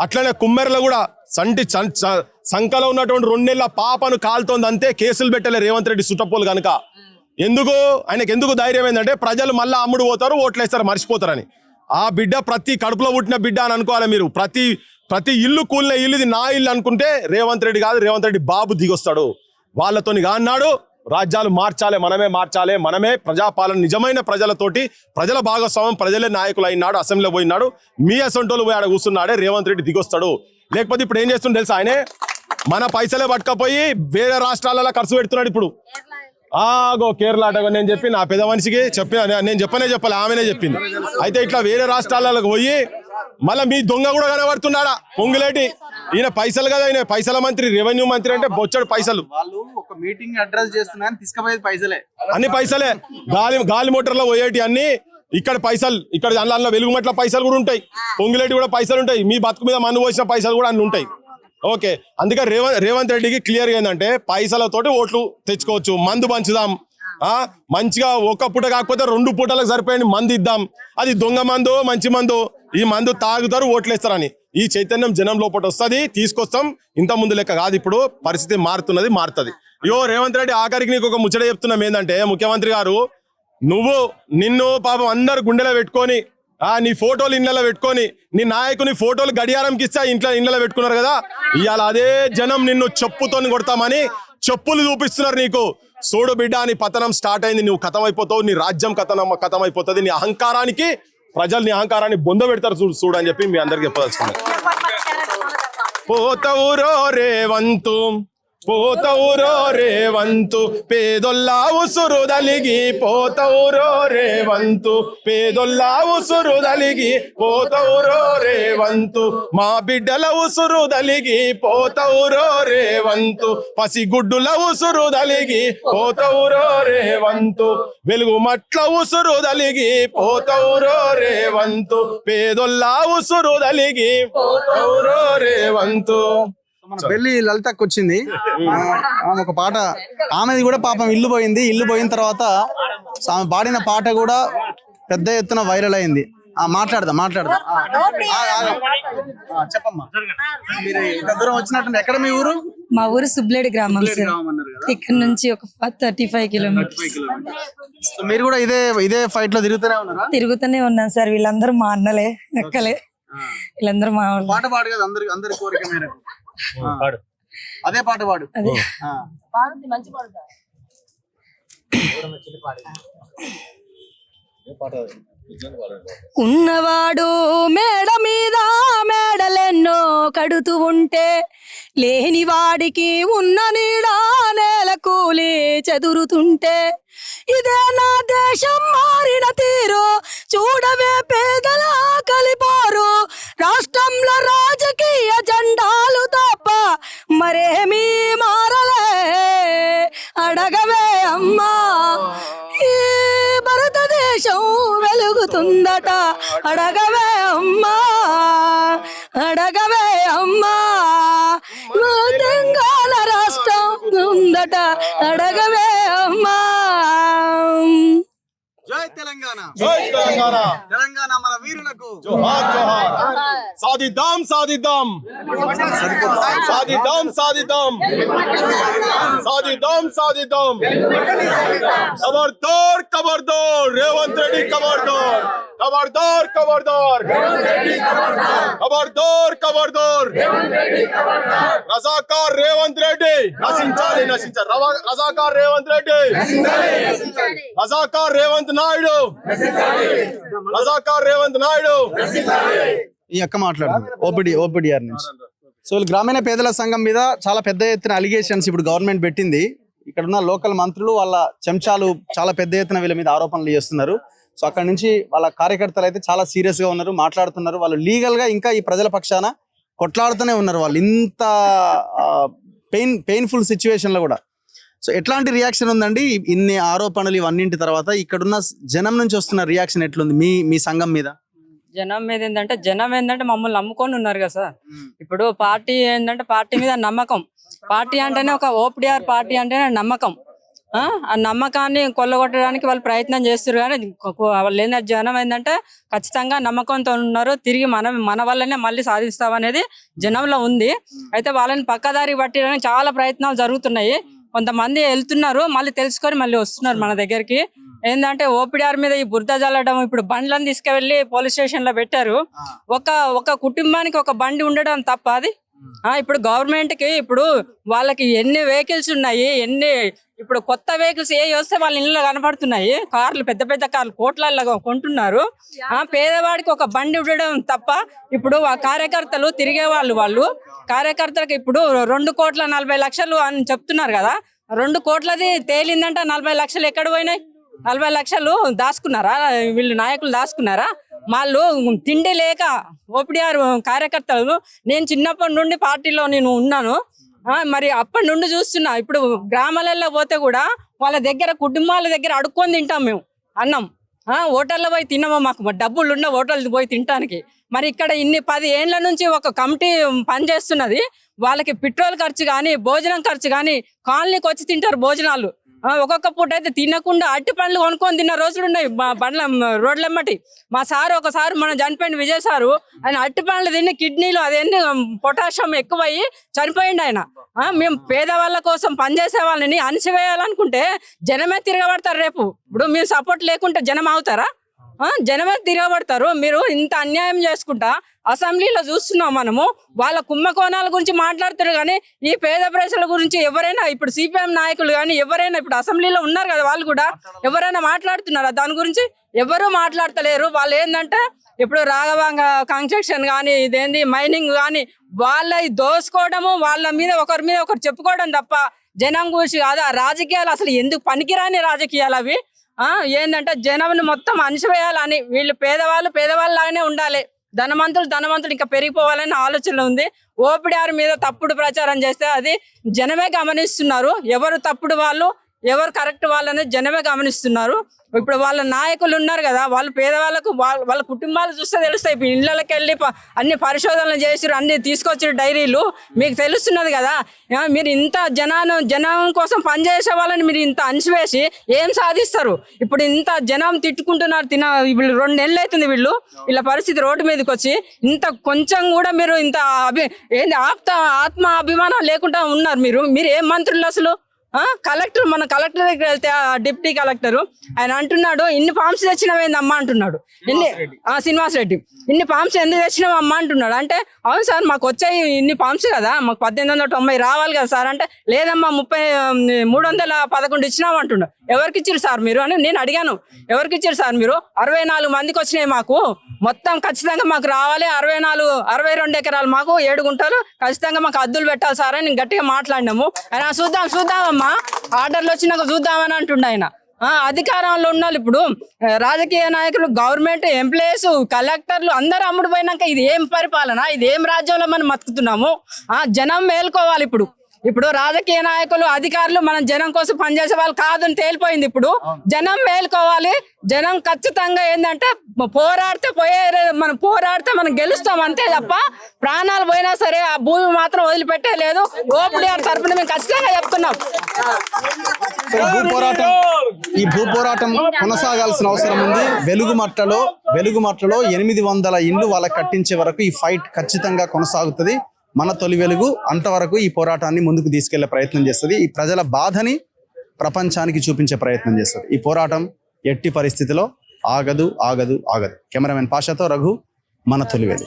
అట్లనే కుమ్మెరలో కూడా సంకలో ఉన్నటువంటి 2 నెలల పాపను కాలుతోంది అంతే, కేసులు పెట్టలే రేవంత్ రెడ్డి సుట్టపోలు కనుక. ఎందుకు ఆయనకు ఎందుకు ధైర్యం ఏంటంటే ప్రజలు మళ్ళీ అమ్ముడు పోతారు, ఓట్లేస్తారు, మర్చిపోతారని. ఆ బిడ్డ ప్రతి కడుపులో పుట్టిన బిడ్డ అని అనుకోవాలి మీరు. ప్రతి ఇల్లు కూలిన ఇల్లు ఇది నా ఇల్లు అనుకుంటే రేవంత్ రెడ్డి కాదు, రేవంత్ రెడ్డి బాబు దిగొస్తాడు. వాళ్ళతోని అన్నాడు రాజ్యాలు మార్చాలి, మనమే మార్చాలి, మనమే ప్రజాపాలన నిజమైన ప్రజలతోటి, ప్రజల భాగస్వామ్యం, ప్రజలే నాయకులు అయినాడు. అసెంబ్లీలో పోయినాడు, మీ అసెంబ్లీలో పోయి ఆడ కూర్చున్నాడే రేవంత్ రెడ్డి దిగొస్తాడు. లేకపోతే ఇప్పుడు ఏం చేస్తుండే తెలుసా, ఆయనే మన పైసలే పట్టుకపోయి వేరే రాష్ట్రాలలో ఖర్చు పెడుతున్నాడు. ఇప్పుడు కేరళ అటగో నేను చెప్పి నా పెద్ద మనిషికి చెప్పిన, నేను చెప్పాలి, ఆమెనే చెప్పింది. అయితే ఇట్లా వేరే రాష్ట్రాలకు పోయి మళ్ళీ మీ దొంగ కూడా కనబడుతున్నాడా పొంగులేటి. ఈయన పైసలు కదా, ఈయన పైసల మంత్రి, రెవెన్యూ మంత్రి అంటే బొచ్చడు పైసలు. వాళ్ళు ఒక మీటింగ్ అడ్రస్ చేస్తున్నా తీసుకుపోయేది పైసలే, అన్ని పైసలే. గాలి మోటార్లో పోయేటి అన్ని ఇక్కడ పైసలు, ఇక్కడ అందులో వెలుగుమట్ల పైసలు కూడా ఉంటాయి, పొంగులేటి కూడా పైసలు ఉంటాయి, మీ బతుకు మీద మన్ను పోసిన పైసలు కూడా అన్ని ఉంటాయి. ఓకే, అందుకే రేవంత్ రెడ్డికి క్లియర్ ఏంటంటే పైసలతోటి ఓట్లు తెచ్చుకోవచ్చు. మందు పంచుదాం, మంచిగా ఒక పూట కాకపోతే 2 పూటలకు సరిపోయిన మందు ఇద్దాం. అది దొంగ మందు, మంచి మందు, ఈ మందు తాగుతారు, ఓట్లేస్తారని ఈ చైతన్యం జనం లోపల వస్తుంది, తీసుకొస్తాం. ఇంత ముందు లెక్క కాదు, ఇప్పుడు పరిస్థితి మారుతుంది. రేవంత్ రెడ్డి ఆఖరికి నీకు ఒక ముచ్చట చెప్తున్నాం ఏంటంటే, ముఖ్యమంత్రి గారు నిన్ను పాపం అందరు గుండెలో పెట్టుకొని, నీ ఫోటోలు ఇళ్ళలో పెట్టుకొని, నీ నాయకుని ఫోటోలు గడియారంకి ఇస్తే ఇళ్ళలో పెట్టుకున్నారు కదా, ఇవాళ అదే జనం నిన్ను చెప్పుతోని కొడతామని చెప్పులు చూపిస్తున్నారు నీకు. చూడు బిడ్డ, నీ పతనం స్టార్ట్ అయింది, నువ్వు కథమైపోతావు, నీ రాజ్యం కథమైపోతుంది. నీ అహంకారానికి ప్రజలు నీ అహంకారాన్ని బొంద పెడతారు చూడు అని చెప్పి మీ అందరికి చెప్పదలుచుకున్నారు. పోతవురో రేవంతు, పోతవురో రేవంతు, పేదొల్లా ఉసురు దలిగి, పోతవురో రేవంతు, పేదొల్లా ఉసురు దలిగి, పోతవురో రేవంతు, మా బిడ్డల ఉసురు దలిగి, పోతవురో రేవంతు, పసిగుడ్డుల ఉసురు దలిగి, పోతవురో రేవంతు, వెలుగు మట్ల ఉసురు దలిగి, పోతవురో రేవంతు, పేదొల్లా ఉసురు దలిగి, పోతవురో రేవంతు. మన పెళ్లి లలితకు వచ్చింది, ఆమె ఒక పాట, ఆమెది కూడా పాపం ఇల్లు పోయింది. ఇల్లు పోయిన తర్వాత ఆమె పాడిన పాట కూడా పెద్ద ఎత్తున వైరల్ అయింది. మాట్లాడదాం. చెప్పమ్మా, మీరు ఇంత దూరం వచ్చినట్టు, ఎక్కడ మీ ఊరు? మా ఊరు సుబ్లేడి గ్రామం సార్. ఇక్కడ నుంచి ఒక 35 కిలోమీటర్స్. మీరు కూడా ఇదే ఫైట్ లో తిరుగుతూనే ఉన్నాం సార్. వీళ్ళందరూ మా అన్నలే, ఎక్కలే, వీళ్ళందరూ మా వాళ్ళు. పాట పాడు కదా, అందరి కోరిక మేరకు అదే పాట పాడు. ఉన్నవాడు మేడ మీద మేడలెన్నో కడుతూ ఉంటే, లేని వాడికి ఉన్న నీడా నేల కూలి చెదురుతుంటే, ఇదే నా దేశం మారిన తీరు, చూడవే పేదల కలిపోరు, రాష్ట్రంలో రాజకీయ జెండాలు తప్ప మరేమీ మారలే, అడగవే అమ్మా ఈ భారతదేశం వెలుగుతుందట, అడగవే అమ్మా, అడగవే అమ్మా తెలంగాణ రాష్ట్రం ఉందట, అడగవే అమ్మా. జై తెలంగాణ, జై తెలంగాణ, తెలంగాణ మన వీరులకు జోహార్ జోహార్. సాధిద్దాం సాధిద్దాం సాధిద్దాం సాధిద్దాం సాధిద్దాం సాధిద్దాం. ఖబర్దార్ ఖబర్దార్ రేవంత్ రెడ్డి, ఖబర్దార్ ఖబర్దార్ ఖబర్దార్ ఖబర్దార్ ఖబర్దార్. రజాకార్ రేవంత్ రెడ్డి నశించాలి, నశించాలి. రజాకార్ రేవంత్ రెడ్డి, రజాకార్ రేవంత్ నాయుడు, రజాకార్ రేవంత్ నాయుడు. ఈ అక్క మాట్లాడుతుంది ఓపీడీఆర్ నుంచి. సో గ్రామీణ పేదల సంఘం మీద చాలా పెద్ద ఎత్తున అలిగేషన్స్ ఇప్పుడు గవర్నమెంట్ పెట్టింది. ఇక్కడ ఉన్న లోకల్ మంత్రులు వాళ్ళ చెంచాలు చాలా పెద్ద ఎత్తున వీళ్ళ మీద ఆరోపణలు చేస్తున్నారు. సో అక్కడ నుంచి వాళ్ళ కార్యకర్తలు అయితే చాలా సీరియస్ గా ఉన్నారు, మాట్లాడుతున్నారు. వాళ్ళు లీగల్ గా ఇంకా ఈ ప్రజల పక్షాన కొట్లాడుతూనే ఉన్నారు. వాళ్ళు ఇంత పెయిన్ఫుల్ సిచ్యువేషన్ లో కూడా. సో ఎట్లాంటి రియాక్షన్ ఉందండి ఇన్ని ఆరోపణలు ఇవన్నింటి తర్వాత? ఇక్కడున్న జనం నుంచి వస్తున్న రియాక్షన్ ఎట్లుంది మీ సంఘం మీద? జనం ఏంటంటే మమ్మల్ని నమ్ముకొని ఉన్నారు కదా సార్. ఇప్పుడు పార్టీ ఏంటంటే పార్టీ మీద నమ్మకం, పార్టీ అంటేనే ఒక ఓపీడీఆర్ పార్టీ అంటేనే నమ్మకం. ఆ నమ్మకాన్ని కొల్లగొట్టడానికి వాళ్ళు ప్రయత్నం చేస్తారు. కానీ వాళ్ళు ఏంటంటే జనం ఏంటంటే ఖచ్చితంగా నమ్మకంతో ఉన్నారు. తిరిగి మన వల్లనే మళ్ళీ సాధిస్తామనేది జనంలో ఉంది. అయితే వాళ్ళని పక్కదారి పట్టడానికి చాలా ప్రయత్నాలు జరుగుతున్నాయి. కొంతమంది వెళ్తున్నారు, మళ్ళీ తెలుసుకొని మళ్ళీ వస్తున్నారు మన దగ్గరికి. ఏంటంటే ఓపీడీఆర్ మీద ఈ బురద జల్లడం, ఇప్పుడు బండ్లను తీసుకువెళ్ళి పోలీస్ స్టేషన్ లో పెట్టారు. ఒక కుటుంబానికి ఒక బండి ఉండడం తప్ప అది. ఇప్పుడు గవర్నమెంట్ కి ఇప్పుడు వాళ్ళకి ఎన్ని వెహికల్స్ ఉన్నాయి, ఇప్పుడు కొత్త వెహికల్స్ ఏ వస్తే వాళ్ళ ఇళ్ళలో కనపడుతున్నాయి. కార్లు, పెద్ద పెద్ద కార్లు కోట్లలో కొంటున్నారు. పేదవాడికి ఒక బండి ఉండడం తప్ప ఇప్పుడు ఆ కార్యకర్తలు తిరిగే వాళ్ళు కార్యకర్తలకు ఇప్పుడు 2,40,00,000 అని చెప్తున్నారు కదా. 2 కోట్లది తేలిందంట. 40 లక్షలు ఎక్కడ పోయినాయి? 40 లక్షలు దాచుకున్నారా వీళ్ళు? నాయకులు దాచుకున్నారా? వాళ్ళు తిండి లేక ఓపీడీఆర్ కార్యకర్తలు, నేను చిన్నప్పటి నుండి పార్టీలో నేను ఉన్నాను, మరి అప్పటి నుండి చూస్తున్నా. ఇప్పుడు గ్రామాలలో పోతే కూడా వాళ్ళ దగ్గర కుటుంబాల దగ్గర అడుక్కొని తింటాం మేము అన్నం. హోటల్లో పోయి తిన్నాము, మాకు డబ్బులు ఉన్న హోటల్ పోయి తినడానికి. మరి ఇక్కడ 10 ఏళ్ల నుంచి ఒక కమిటీ పనిచేస్తున్నది. వాళ్ళకి పెట్రోల్ ఖర్చు కానీ, భోజనం ఖర్చు కానీ, కాలనీకి వచ్చి తింటారు భోజనాలు. ఒక్కొక్క పూట అయితే తినకుండా అట్టి పండ్లు కొనుక్కొని తిన్న రోజులు ఉన్నాయి బండ్ల రోడ్లెమ్మటి. మా సారు ఒకసారి మనం చనిపోయిన విజయ్ సారు, ఆయన అట్టి పండ్లు తిని కిడ్నీలు అదేంటి పొటాషియం ఎక్కువయ్యి చనిపోయింది ఆయన. మేము పేదవాళ్ళ కోసం పనిచేసే వాళ్ళని అణిచివేయాలనుకుంటే జనమే తిరగబడతారు రేపు. ఇప్పుడు మీరు సపోర్ట్ లేకుంటే జనం అవుతారా? జనమే తిరగబడతారు. మీరు ఇంత అన్యాయం చేసుకుంటా అసెంబ్లీలో చూస్తున్నాం మనము. వాళ్ళ కుంభకోణాల గురించి మాట్లాడుతారు కానీ ఈ పేద ప్రజల గురించి ఎవరైనా, ఇప్పుడు సిపిఎం నాయకులు కానీ ఎవరైనా ఇప్పుడు అసెంబ్లీలో ఉన్నారు కదా, వాళ్ళు కూడా ఎవరైనా మాట్లాడుతున్నారా దాని గురించి? ఎవరు మాట్లాడతలేరు. వాళ్ళు ఏంటంటే ఇప్పుడు రాఘవాంగ కన్స్ట్రక్షన్ కానీ, ఇదేంది మైనింగ్ కానీ, వాళ్ళ దోసుకోవడము, వాళ్ళ మీద ఒకరు చెప్పుకోవడం తప్ప జనం గురించి కాదు. ఆ రాజకీయాలు అసలు ఎందుకు పనికిరాని రాజకీయాలు అవి. ఏంటంటే జనం మొత్తం అణిచివేయాలని, వీళ్ళు పేదవాళ్ళలాగానే ఉండాలి, ధనవంతులు ఇంకా పెరిగిపోవాలని ఆలోచన ఉంది. ఓపీడీఆర్ మీద తప్పుడు ప్రచారం చేస్తే అది జనమే గమనిస్తున్నారు. ఎవరు తప్పుడు వాళ్ళు, ఎవరు కరెక్ట్ వాళ్ళని జనమే గమనిస్తున్నారు. ఇప్పుడు వాళ్ళ నాయకులు ఉన్నారు కదా, వాళ్ళు పేదవాళ్ళకు వాళ్ళ కుటుంబాలు చూస్తే తెలుస్తాయి. ఇప్పుడు ఇళ్ళకి వెళ్ళి అన్ని పరిశోధనలు చేసిరు, అన్ని తీసుకొచ్చారు డైరీలు, మీకు తెలుస్తున్నది కదా. మీరు ఇంత జనం కోసం పనిచేసే వాళ్ళని మీరు ఇంత అణిచివేసి ఏం సాధిస్తారు? ఇప్పుడు ఇంత జనం తిట్టుకుంటున్నారు. వీళ్ళు 2 నెలలు అవుతుంది వీళ్ళ పరిస్థితి రోడ్డు మీదకి వచ్చి. ఇంత కొంచెం కూడా మీరు ఇంత ఆత్మ అభిమానం లేకుండా ఉన్నారు. మీరు ఏం మంత్రులు అసలు? మన కలెక్టర్ దగ్గర వెళ్తే డిప్యూటీ కలెక్టర్ ఆయన అంటున్నాడు, ఇన్ని ఫామ్స్ తెచ్చినవేందమ్మా అంటున్నాడు. శ్రీనివాస్ రెడ్డి, ఇన్ని ఫామ్స్ ఎందుకు తెచ్చినావమ్మా అంటున్నాడు. అంటే అవును సార్, మాకు వచ్చాయి ఇన్ని ఫామ్స్ కదా, మాకు 1890 రావాలి కదా సార్ అంటే, లేదమ్మా 311 ఇచ్చినాం అంటున్నాడు. ఎవరికి ఇచ్చారు సార్ మీరు అని నేను అడిగాను. ఎవరికి ఇచ్చారు సార్ మీరు? 64 మందికి వచ్చినాయి మాకు, మొత్తం ఖచ్చితంగా మాకు రావాలి. 62 ఎకరాలు మాకు 7 గుంటలు ఖచ్చితంగా మాకు అద్దులు పెట్టాలి సార్ అని గట్టిగా మాట్లాడినాము. ఆయన చూద్దామమ్మా, ఆర్డర్లు వచ్చినాక చూద్దామని అంటుండే ఆయన. అధికారంలో ఉన్న ఇప్పుడు రాజకీయ నాయకులు, గవర్నమెంట్ ఎంప్లాయీస్, కలెక్టర్లు అందరూ అమ్ముడు పోయినాక ఇది ఏం పరిపాలన? ఇది ఏం రాజ్యంలో మనం బతుకుతున్నాము? జనం మేల్కోవాలి. ఇప్పుడు రాజకీయ నాయకులు, అధికారులు మనం జనం కోసం పనిచేసే వాళ్ళు కాదని తేలిపోయింది. ఇప్పుడు జనం మేల్కోవాలి. జనం ఖచ్చితంగా ఏంటంటే పోరాడితే మనం గెలుస్తాం అంతే తప్ప ప్రాణాలు పోయినా సరే ఆ భూమి మాత్రం వదిలిపెట్టే లేదు. ఓపీడీఆర్ తరఫున మేము ఖచ్చితంగా చెప్తున్నాం. ఈ భూ పోరాటం కొనసాగాల్సిన అవసరం ఉంది. వెలుగుమట్లలో 800 ఇండ్లు వాళ్ళకి కట్టించే వరకు ఈ ఫైట్ ఖచ్చితంగా కొనసాగుతుంది. మన తొలి వెలుగు అంతవరకు ఈ పోరాటాన్ని ముందుకు తీసుకెళ్లే ప్రయత్నం చేస్తుంది. ఈ ప్రజల బాధని ప్రపంచానికి చూపించే ప్రయత్నం చేస్తుంది. ఈ పోరాటం ఎట్టి పరిస్థితిలో ఆగదు. కెమెరామెన్ పాషాతో రఘు, మన తొలి వెలుగు.